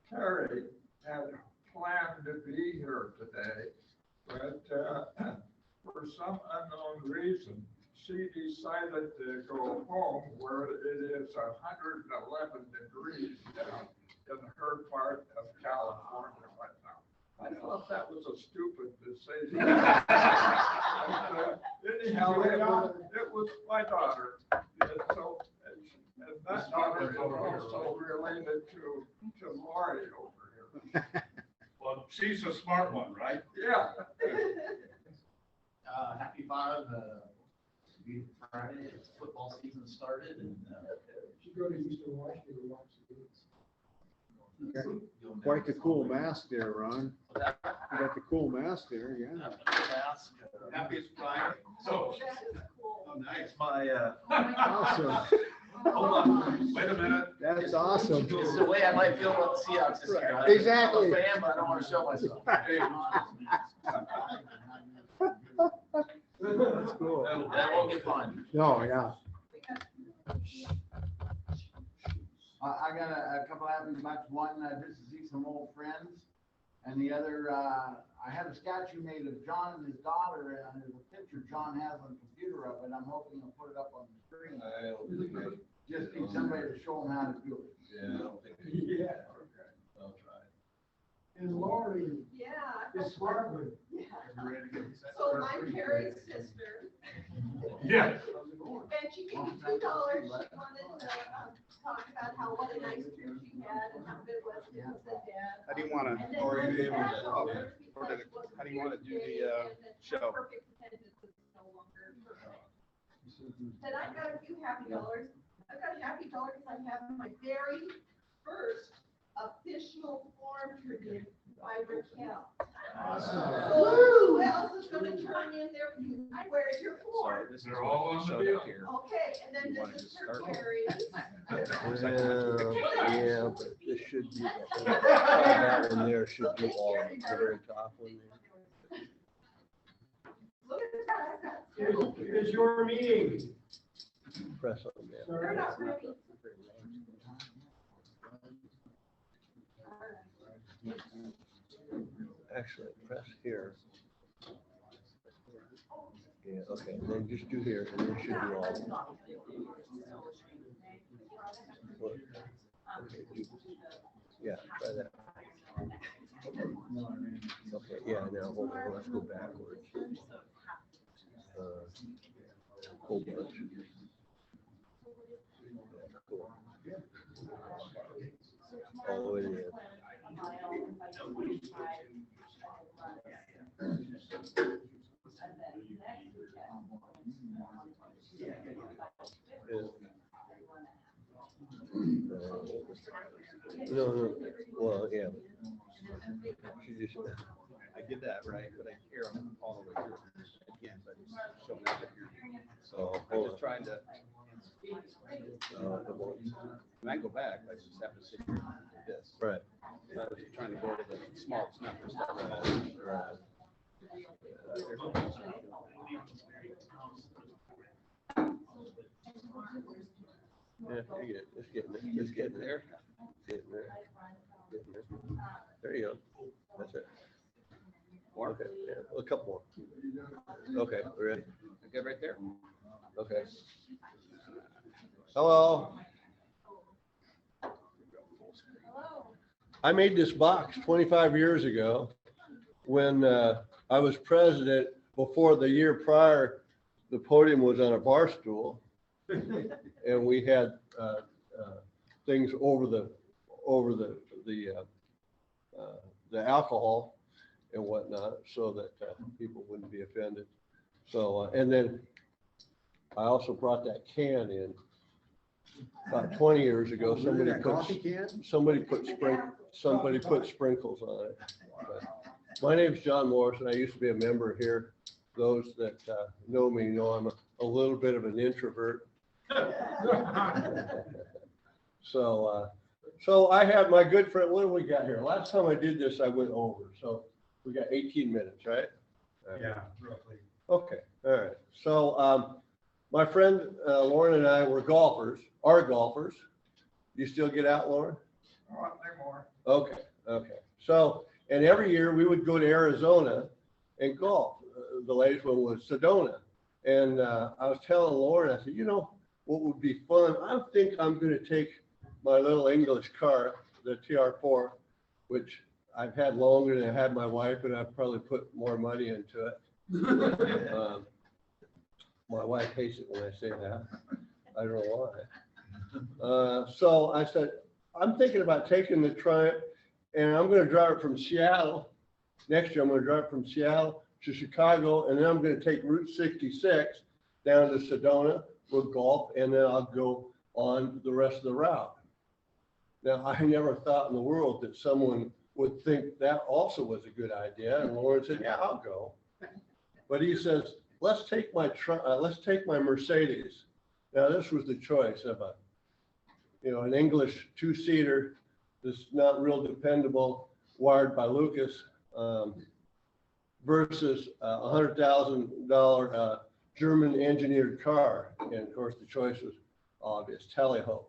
Carrie, had planned to be here today, but, for some unknown reason, she decided to go home where it is 111 degrees down in her part of California right now. I thought that was a stupid decision. Anyhow, it was my daughter. And so, and that daughter is also related to Lori over here. Well, she's a smart one, right? Yeah. Happy 5, beautiful Friday, it's football season started and, You go to Eastern Washington and watch the games. Quite the cool mask there, Ron. You got the cool mask there, yeah. Happy it's Friday. So, Oh, nice. My, Awesome. hold on, wait a minute. That's awesome. It's the way I might feel about the Seahawks this year. Exactly. I'm a fan, but I don't want to show myself. That's cool. That won't get fun. No, yeah. I got a couple happy bucks. One, just to see some old friends. And the other, I had a statue made of John and his daughter, and there's a picture John has on the computer of it. I'm hoping he'll put it up on the screen. Just need somebody to show him how to do it. Yeah. I'll try. And Lori Yeah. is smart with. Yeah. So I'm Carrie's sister, Yeah. and she gave me $2. She wanted to talk about how, what a nice trip she had and how good it was to have the dad. How do you want And to, then Or you this able to- asshole, okay. because Or did it- it wasn't how do you wanna do very the, good, and then show? Perfect attendance is no longer perfect. Then I've got a few happy dollars. I've got a happy dollar because I'm having my very first official form tribute by Raquel. Who else is gonna turn in their, where's your form? They're all on the deal. Okay, and then this is for Carrie. Yeah, but this should be, that one there should be all at the very top one there. Look at that, I've got. It's your meeting. Press on that. They're not ready. Actually, press here. Yeah, okay, and then just do here, and then it should be all. Look. Okay, yeah, try that. Okay, yeah, now hold on, let's go backwards. Whole bunch. Cool. All the way to the end. No, well, yeah. She just, I did that right, but I hear them all the way through. Again, but it's showing up that you're. So I'm just trying to, when I go back, I just have to sit here like this. right. I was trying to go to the smallest numbers. Right. Yeah, you get it. It's getting there. It's getting there. Getting there. Getting there. There you go. That's it. More? Okay, yeah, a couple more. Okay, we're ready. Good right there. Okay. Hello. I made this box 25 years ago when I was president. Before the year prior, the podium was on a bar stool, and we had things over the alcohol and whatnot, so that people wouldn't be offended. So, and then I also brought that can in about 20 years ago. Somebody put sprinkles on it. But my name's John Morrison. I used to be a member here. Those that know me know I'm a little bit of an introvert. So I have my good friend. What do we got here? Last time I did this, I went over. So we got 18 minutes, right? Yeah, roughly. Okay, all right. So my friend Lauren and I were golfers, are golfers. You still get out, Lauren? Not anymore. Okay, okay. So, and every year we would go to Arizona and golf. The latest one was Sedona. And I was telling Lauren, I said, you know, what would be fun? I think I'm going to take my little English car, the TR4, which I've had longer than I had my wife, and I've probably put more money into it. My wife hates it when I say that. I don't know why. So I said, I'm thinking about taking the Triumph, and I'm going to drive it from Seattle. Next year, I'm going to drive it from Seattle to Chicago, and then I'm going to take Route 66 down to Sedona for golf, and then I'll go on the rest of the route. Now, I never thought in the world that someone would think that also was a good idea. And Lauren said, yeah, I'll go. But he says, let's take my Mercedes. Now, this was the choice of an English two-seater that's not real dependable, wired by Lucas, versus a $100,000 German engineered car. And of course, the choice was obvious, Tally-ho.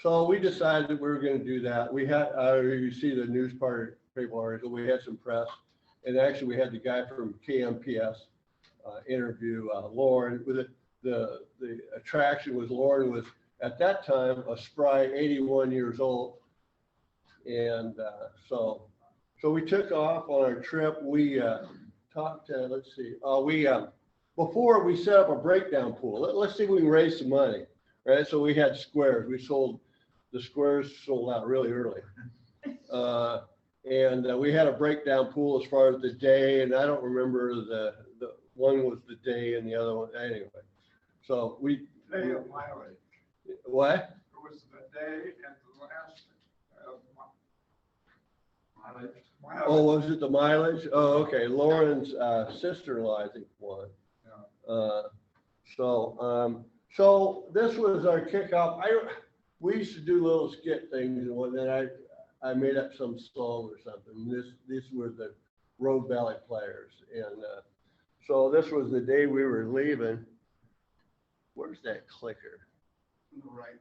So we decided that we were going to do that. We had, you see the newspaper article, we had some press, and actually we had the guy from KMPS interview Lauren. With the attraction was Lauren was at that time a spry 81 years old, and so we took off on our trip. We talked. Let's see. Before we set up a breakdown pool. Let's see if we can raise some money. Right. So we had squares. The squares sold out really early. And we had a breakdown pool as far as the day, and I don't remember the one was the day and the other one anyway. So we Day of mileage. What? It was the day and the last mileage. Oh, was it the mileage? Oh, okay. Lauren's sister-in-law, I think, won. Yeah. So this was our kickoff. We used to do little skit things and whatnot. I made up some song or something. These were the Road Valley Players, and so this was the day we were leaving. Where's that clicker? Right.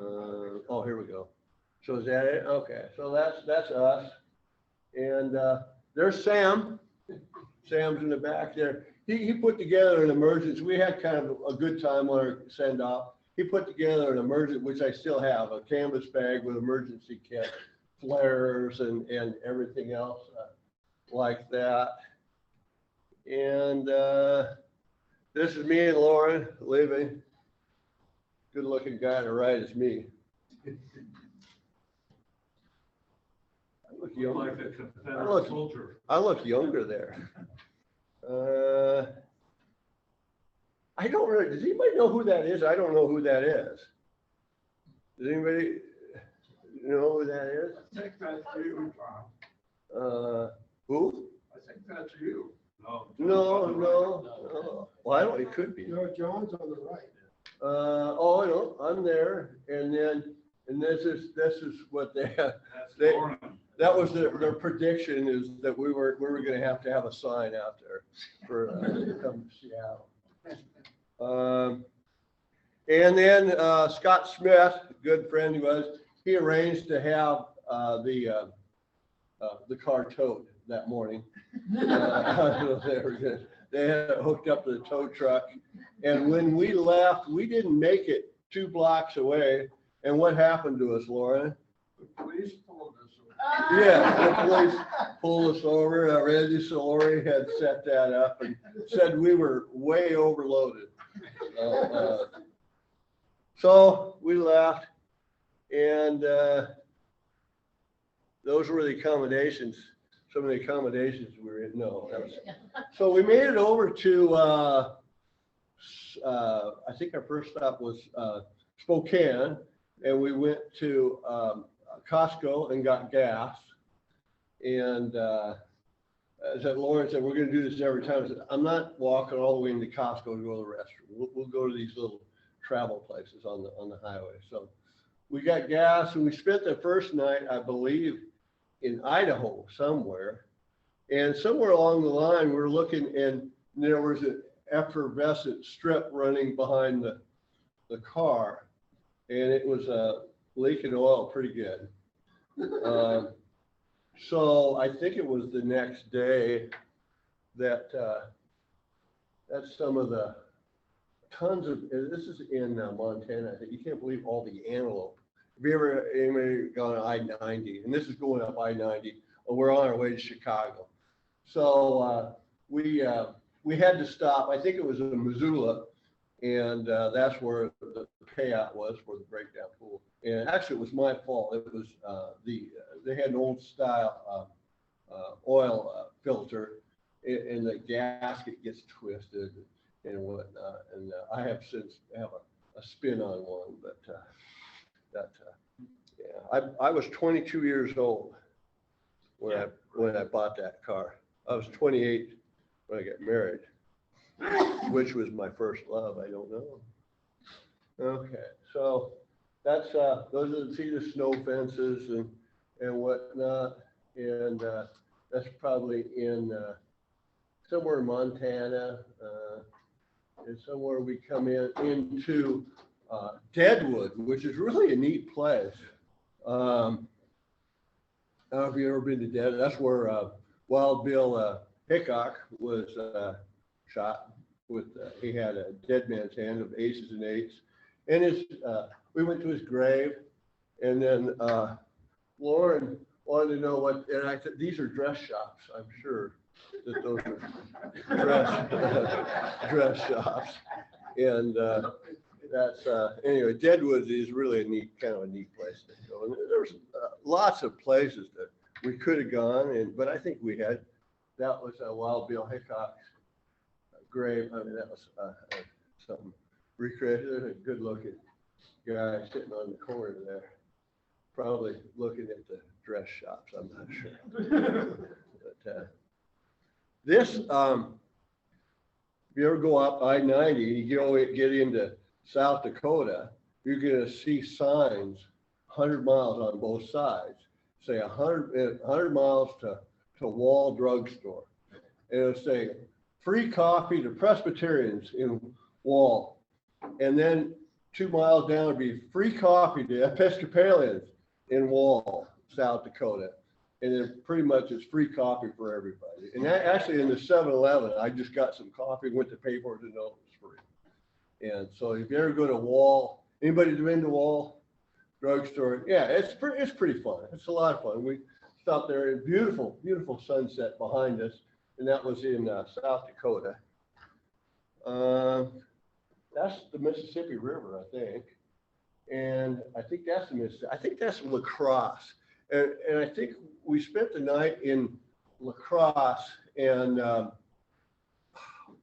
Oh, here we go. So is that it? Okay, so that's us, and there's Sam. Sam's in the back there. He put together an emergency. We had kind of a good time on our send off. He put together an emergency, which I still have, a canvas bag with emergency kit, flares and everything else like that. And this is me and Lauren leaving. Good looking guy to the right is me. I look young. Like a Confederate soldier. I look younger there. I don't really, does anybody know who that is? I don't know who that is. Does anybody know who that is? I think that's you, Tom. Who? I think that's you. No. Well, it could be. No, John's on the right. Oh, no, I'm there. And this is what they have. That was their prediction, is that we were going to have a sign out there for to come to Seattle. And then Scott Smith, good friend he was, he arranged to have the car towed that morning. They had it hooked up to the tow truck. And when we left, we didn't make it 2 blocks away And what happened to us, Lauren? The police pulled us. Yeah, the police pulled us over. Reggie Solori had set that up and said we were way overloaded. So we left, and those were the accommodations. Some of the accommodations we were in. No, that was, so we made it over to I think our first stop was Spokane, and we went to Costco and got gas. And as Lauren said, we're going to do this every time. I said, I'm not walking all the way into Costco to go to the restroom. We'll go to these little travel places on the highway. So we got gas, and we spent the first night, I believe, in Idaho somewhere. And somewhere along the line, we're looking, and there was an effervescent strip running behind the car, and it was leaking oil pretty good. So I think it was the next day that that's some of the tons of, this is in Montana. I think you can't believe all the antelope. Have you ever anybody gone I-90? And this is going up I-90. We're on our way to Chicago. So we had to stop. I think it was in Missoula, and that's where the payout was for the breakdown pool. And actually, it was my fault. It was they had an old style oil filter, and the gasket gets twisted and whatnot. And I have since have a spin on one, but yeah, I was 22 years old when I bought that car. I was 28 when I got married, which was my first love. I don't know. Okay, so that's those are the snow fences and whatnot, and that's probably in somewhere in Montana, and somewhere we come into Deadwood, which is really a neat place. I don't know if you've ever been to Deadwood. That's where Wild Bill Hickok was shot with. He had a dead man's hand of aces and eights, and we went to his grave, and then Lauren wanted to know what, and I said, these are dress shops. I'm sure that those are dress shops, and that's anyway. Deadwood is really a neat place to go, and there's lots of places that we could have gone, but I think we had. That was Wild Bill Hickok's grave. I mean, that was something recreated. A good looking guy sitting on the corner there, probably looking at the dress shops. I'm not sure. But this, if you ever go up I-90 and you get into South Dakota, you're going to see signs 100 miles on both sides, say 100 miles to Wall Drugstore. And it'll say free coffee to Presbyterians in Wall. And then 2 miles down would be free coffee to Episcopalians in Wall, South Dakota. And then pretty much it's free coffee for everybody. And that, actually in the 7-Eleven, I just got some coffee, went to pay for it and know it was free. And so if you ever go to Wall, anybody been to Wall Drugstore? Yeah, it's pretty fun. It's a lot of fun. We stopped there, and beautiful sunset behind us, and that was in South Dakota. That's the Mississippi River, I think, and I think that's the Mississippi. I think that's La Crosse, and I think we spent the night in La Crosse, and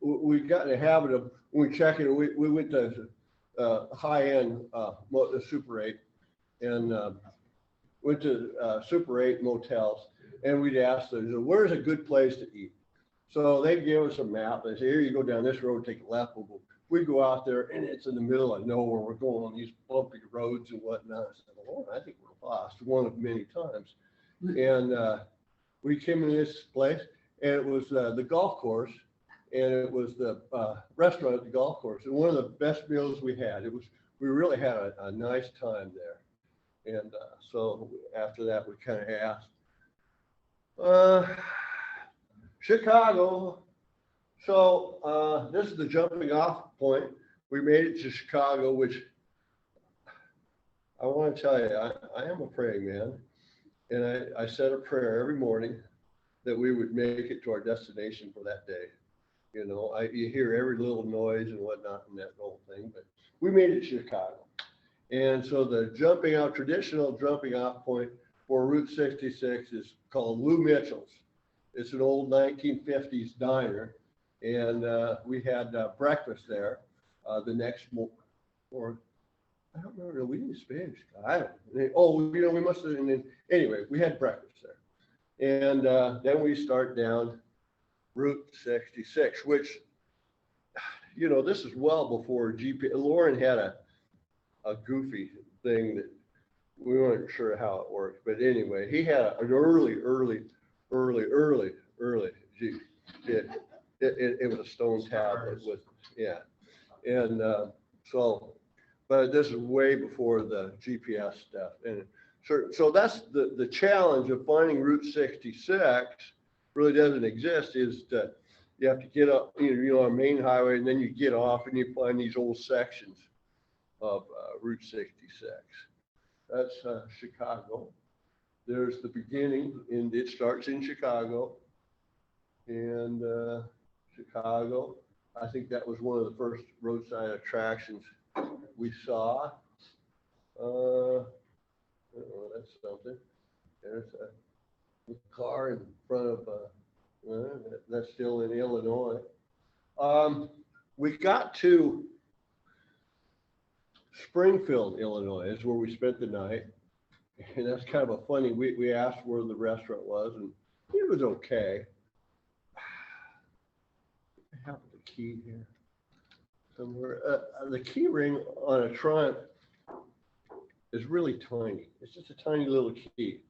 we got in the habit of when we check it. We went to high-end Super 8, and went to Super 8 motels, and we'd ask them, where's a good place to eat? So they gave us a map. They say, here, you go down this road, take a left. We go out there, and it's in the middle of nowhere. We're going on these bumpy roads and whatnot. I said, well, I think we're lost, one of many times. And we came into this place, and it was the golf course, and it was the restaurant at the golf course. And one of the best meals we had. We really had a nice time there. And so after that, we kind of asked, Chicago. So this is the jumping off point. We made it to Chicago, which I want to tell you, I am a praying man. And I said a prayer every morning that we would make it to our destination for that day. You know, you hear every little noise and whatnot and that whole thing, but we made it to Chicago. And so the traditional jumping out point for Route 66 is called Lou Mitchell's. It's an old 1950s diner. And we had breakfast there the next or I don't remember, we didn't Spanish. I don't know. You know, we must have, and then, anyway, we had breakfast there. And then we start down Route 66, which, you know, this is well before GPS. Lauren had a goofy thing that we weren't sure how it worked. But anyway, he had an early it was a stone tablet with, yeah. And so, but this is way before the GPS stuff. And so that's the challenge of finding Route 66 really doesn't exist, is that you have to get up, you know, on a main highway, and then you get off and you find these old sections of Route 66. That's Chicago. There's the beginning, and it starts in Chicago. And Chicago, I think that was one of the first roadside attractions we saw. Oh, that's something. There's a car in front of, that's still in Illinois. We got to Springfield, Illinois, is where we spent the night. And that's kind of a funny, we asked where the restaurant was, and it was okay. I have the key here somewhere. The key ring on a Triumph is really tiny. It's just a tiny little key.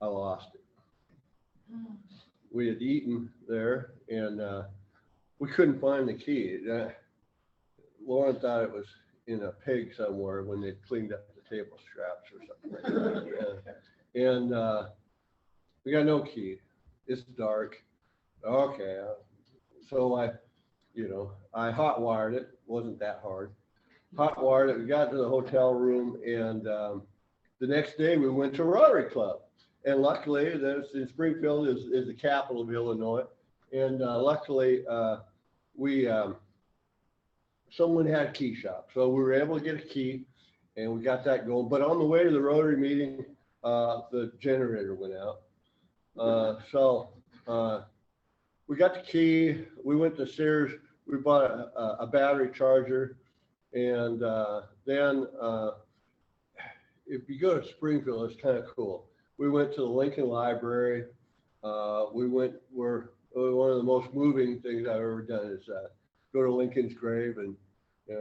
I lost it. We had eaten there, and we couldn't find the key. Lauren thought it was in a pig somewhere when they cleaned up the table straps or something. And we got no key. It's dark. Okay. So I hot wired it. Wasn't that hard. Hot wired it. We got to the hotel room, and the next day we went to Rotary Club. And luckily, there's in Springfield is the capital of Illinois. And luckily, someone had a key shop, so we were able to get a key, and we got that going. But on the way to the Rotary meeting, the generator went out. So we got the key. We went to Sears. We bought a battery charger, and then if you go to Springfield, it's kind of cool. We went to the Lincoln Library. We went where one of the most moving things I've ever done is go to Lincoln's grave, and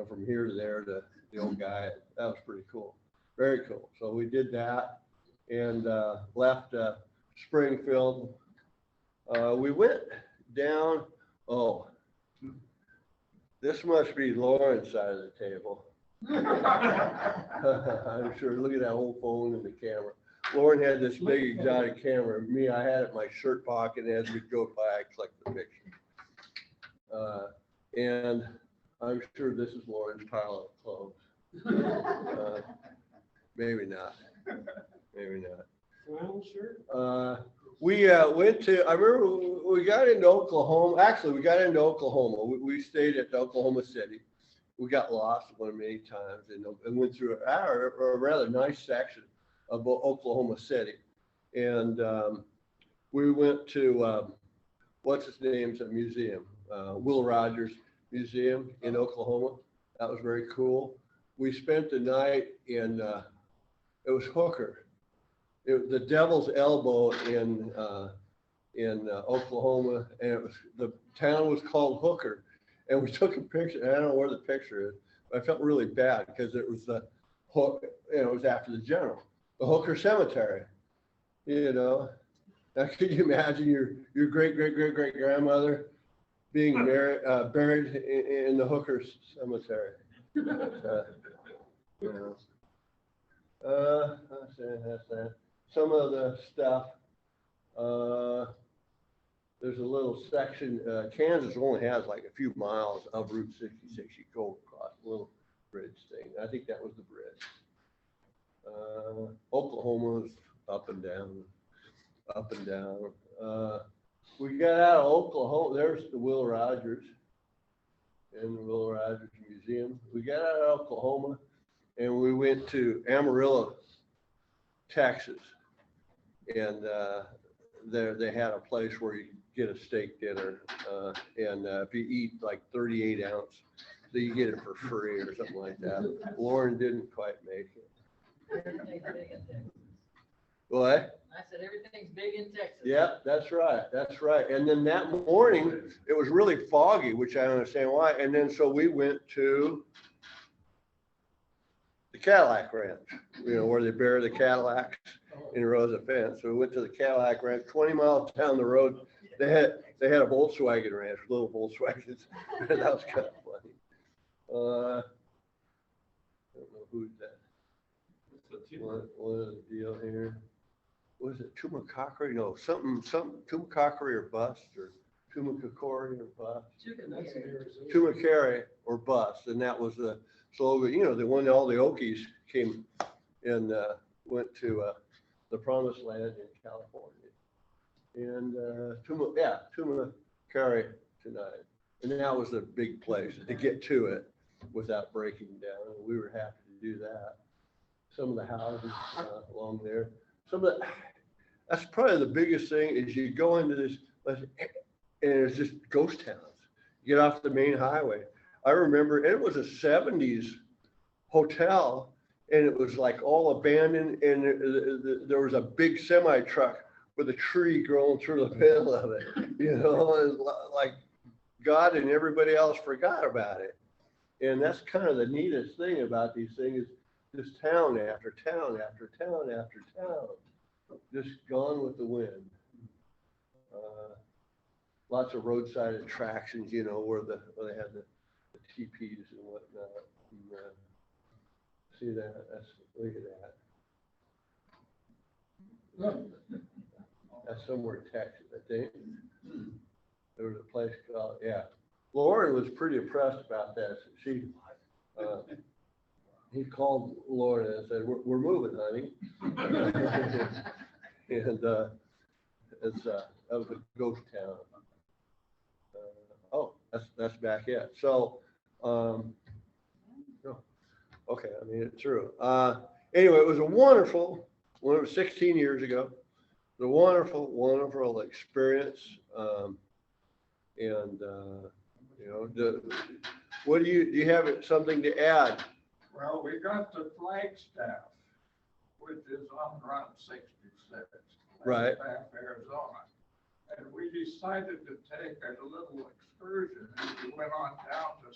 from here to there to the old guy. That was pretty cool. Very cool. So we did that and left Springfield. We went down. Oh, this must be Lauren's side of the table. I'm sure. Look at that whole phone and the camera. Lauren had this big exotic camera. Me, I had it in my shirt pocket, and as we go by, I clicked the picture. And I'm sure this is Lauren's pile of clothes. Maybe not. Maybe not. Flannel shirt? We went to, I remember we got into Oklahoma. Actually, we got into Oklahoma. We stayed at Oklahoma City. We got lost one many times and went through a rather nice section of Oklahoma City. And we went to, what's his name's a museum, Will Rogers Museum in Oklahoma. That was very cool. We spent the night in, it was Hooker. It was the Devil's Elbow in Oklahoma, and the town was called Hooker. And we took a picture. And I don't know where the picture is, but I felt really bad because it was it was after the general, the Hooker Cemetery. Now could you imagine your great grandmother being buried in the Hooker Cemetery? That's that. Some of the stuff, there's a little section, Kansas only has like a few miles of Route 66. You go across a little bridge thing. I think that was the bridge. Oklahoma's up and down, up and down. We got out of Oklahoma, there's the Will Rogers and the Will Rogers Museum. We got out of Oklahoma and we went to Amarillo, Texas. And there they had a place where you get a steak dinner. And if you eat like 38 ounce, so you get it for free or something like that. Lauren didn't quite make it. Everything's big in Texas. What? I said, everything's big in Texas. Yeah, that's right. That's right. And then that morning, it was really foggy, which I understand why. And then so we went to the Cadillac Ranch, you know, where they bury the Cadillacs in Rosa Fence. So we went to the Cadillac Ranch, 20 miles down the road. They had a Volkswagen ranch, little Volkswagens. That was kind of funny. I don't know who's that. What is the deal here? Was it Tumacacori? No, something, Tumacacori or bust, or Tumacacori or bust. Tumacacori or bust, and that was the slogan. You know, the one all the Okies came and went to the Promised Land in California, and Tumacacori tonight, and that was a big place to get to it without breaking down. And we were happy to do that. Some of the houses along there. That's probably the biggest thing is you go into this, and it's just ghost towns. You get off the main highway. I remember it was a 70s hotel, and it was like all abandoned, and there was a big semi truck with a tree growing through the middle of it. You know, it was like God and everybody else forgot about it. And that's kind of the neatest thing about these things. Just town after town after town after town, just gone with the wind. Lots of roadside attractions, you know, where they had the teepees and whatnot. And, see that? Look at that. That's somewhere in Texas, I think. There was a place called, yeah. Lauren was pretty impressed about that. He called Lauren and said, we're moving, honey. And that was a ghost town. That's back yet. So, okay, I mean, it's true. Anyway, it was a wonderful, 16 years ago. It was a wonderful, wonderful experience. You know, what do you have something to add? Well, we got the Flagstaff, which is on Route 66. Right. Arizona. And we decided to take a little excursion and we went on down to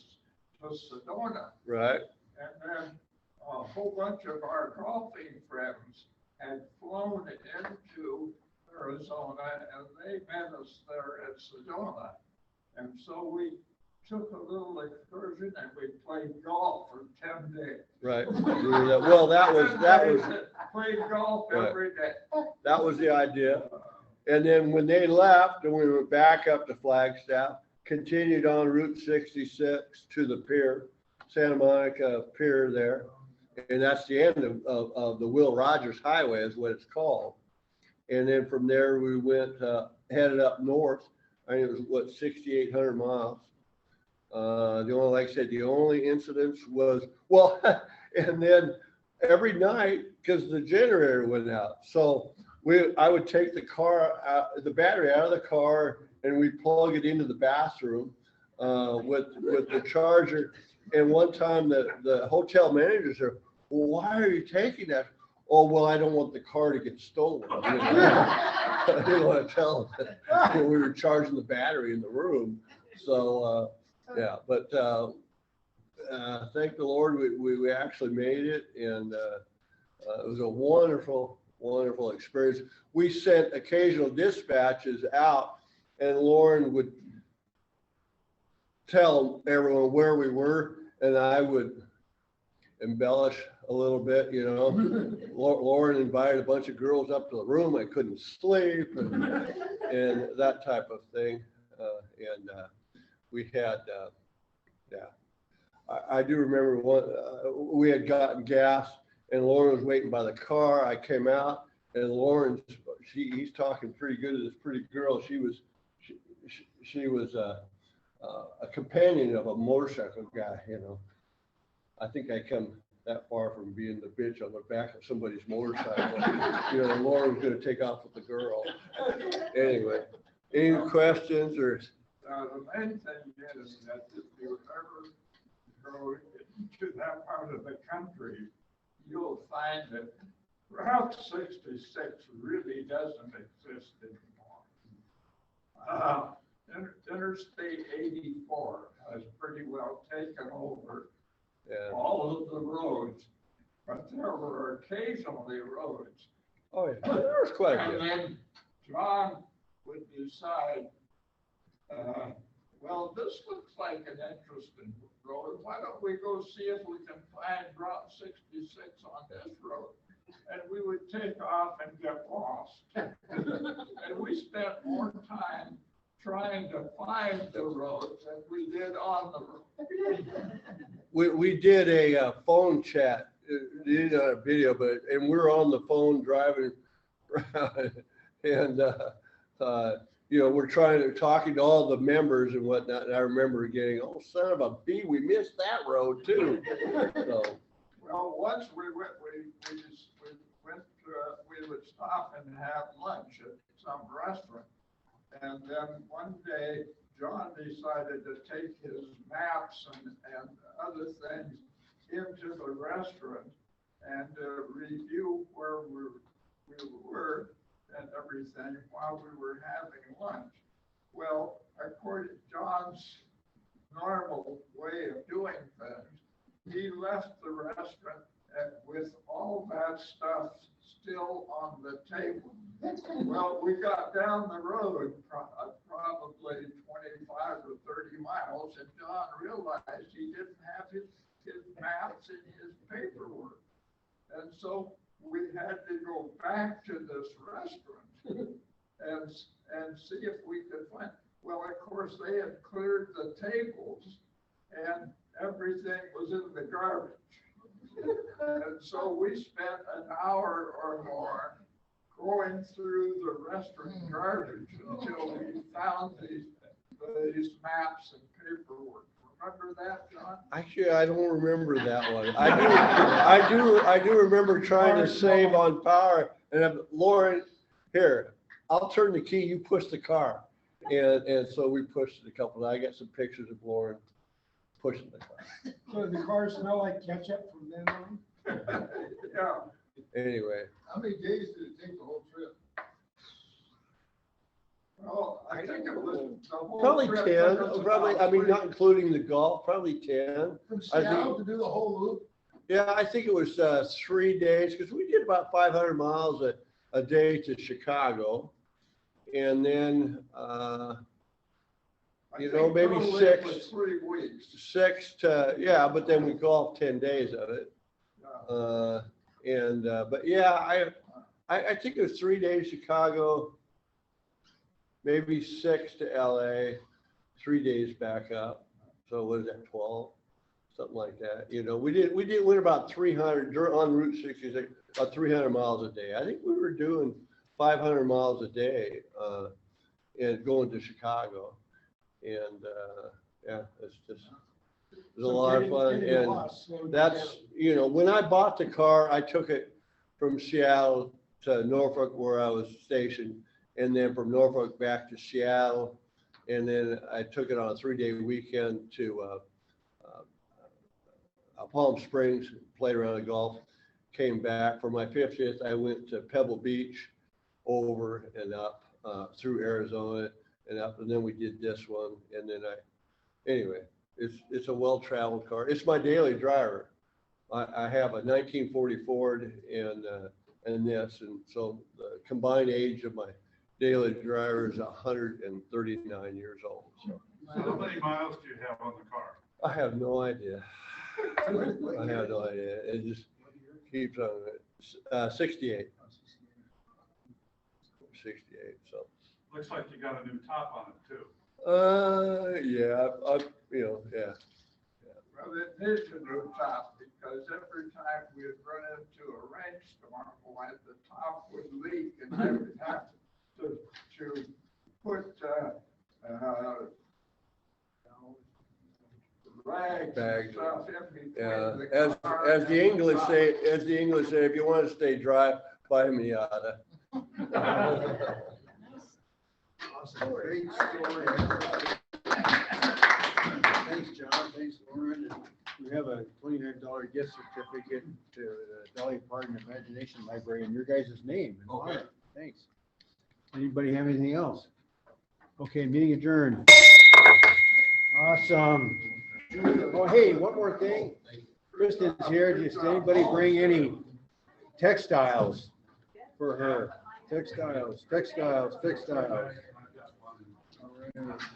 Sedona. Right. And then a whole bunch of our golfing friends had flown into Arizona and they met us there at Sedona. And so we took a little excursion and we played golf for 10 days. Right. Well, that was played golf every day. That was the idea. And then when they left and we went back up to Flagstaff, continued on Route 66 to the pier, Santa Monica Pier there. And that's the end of the Will Rogers Highway is what it's called. And then from there we went, headed up north. I mean, it was 6,800 miles. Like I said, the only incidents was, and then every night, because the generator went out. So I would take the battery out of the car and we'd plug it into the bathroom with the charger. And one time the hotel manager said, well, why are you taking that? Oh, well, I don't want the car to get stolen. I didn't want to tell them that we were charging the battery in the room. So, yeah, but thank the Lord, we actually made it, and it was a wonderful, wonderful experience. We sent occasional dispatches out, and Lauren would tell everyone where we were, and I would embellish a little bit, you know. Lauren invited a bunch of girls up to the room. I couldn't sleep, and that type of thing. We had, I do remember we had gotten gas and Lauren was waiting by the car. I came out, and Lauren, he's talking pretty good to this pretty girl. She was a companion of a motorcycle guy, you know. I think I come that far from being the bitch on the back of somebody's motorcycle. You know, Lauren's gonna take off with the girl. Anyway, any questions or? The main thing is that if you ever go into that part of the country, you'll find that Route 66 really doesn't exist anymore. Interstate 84 has pretty well taken over all of the roads, but there were occasionally roads. Oh, yeah, there was quite a And bit. then John would decide, well, this looks like an interesting road. Why don't we go see if we can find Route 66 on this road? And we would take off and get lost. And we spent more time trying to find the road than we did on the road. We did a phone chat, did a video, and we're on the phone driving around, and you know, we're talking to all the members and whatnot, and I remember getting, oh, son of a bee, we missed that road too. So. Well, once we would stop and have lunch at some restaurant. And then one day, John decided to take his maps and other things into the restaurant and review where we were and everything while we were having lunch. Well, according to John's normal way of doing things, he left the restaurant with all that stuff still on the table. Well, we got down the road probably 25 or 30 miles, and John realized he didn't have his maps and his paperwork. And so we had to go back to this restaurant and see if we could find, well, of course, they had cleared the tables and everything was in the garbage. And so we spent an hour or more going through the restaurant garbage until we found these maps and paperwork. Remember that, John? Actually, I don't remember that one. I do remember trying to save on power, and Lauren, here, I'll turn the key, you push the car. And so we pushed it a couple, I got some pictures of Lauren pushing the car. So the cars smell like ketchup from then on? Yeah. Anyway. How many days did it take the whole trip? Well, I think it was the whole Probably trip 10, took us probably, about I mean, 3 not including the golf, probably 10. From I Seattle think- to do the whole loop? Yeah, I think it was 3 days, because we did about 500 miles a day to Chicago. And then, you know, maybe probably it was 6 3 weeks. 6 to, yeah, but then we golfed 10 days of it. Yeah. But yeah, I think it was 3 days Chicago, maybe 6 to LA, 3 days back up. So what is that, 12? Something like that. You know, we went about 300 on Route 66, about 300 miles a day. I think we were doing 500 miles a day and going to Chicago. And yeah, it's just, it was a lot of fun. And that's, you know, when I bought the car, I took it from Seattle to Norfolk where I was stationed, and then from Norfolk back to Seattle. And then I took it on a 3-day weekend to Palm Springs, played around the golf, came back. For my 50th, I went to Pebble Beach, over and up through Arizona and up, and then we did this one. And then anyway, it's a well-traveled car. It's my daily driver. I have a 1940 Ford and this, and so the combined age of my daily driver is 139 years old. So How many miles do you have on the car? I have no idea. I have no idea. It just keeps on it. 68. 68. So. Looks like you got a new top on it too. Yeah. You know, yeah. Well, it is a new top because every time we'd run into a rainstorm, when the top would leak and I would have to put, rags Bags. and stuff in between Yeah, the car as and the English top. say, if you want to stay dry, buy a Miata. Awesome, great story. Thanks, John, thanks, Lauren. And we have a $29 gift certificate to the Dolly Parton Imagination Library in your guys' name. and honor. Thanks. Anybody have anything else? Okay, meeting adjourned. Awesome. Oh, hey, one more thing. Kristen's here. Does anybody bring any textiles for her? Textiles. All right.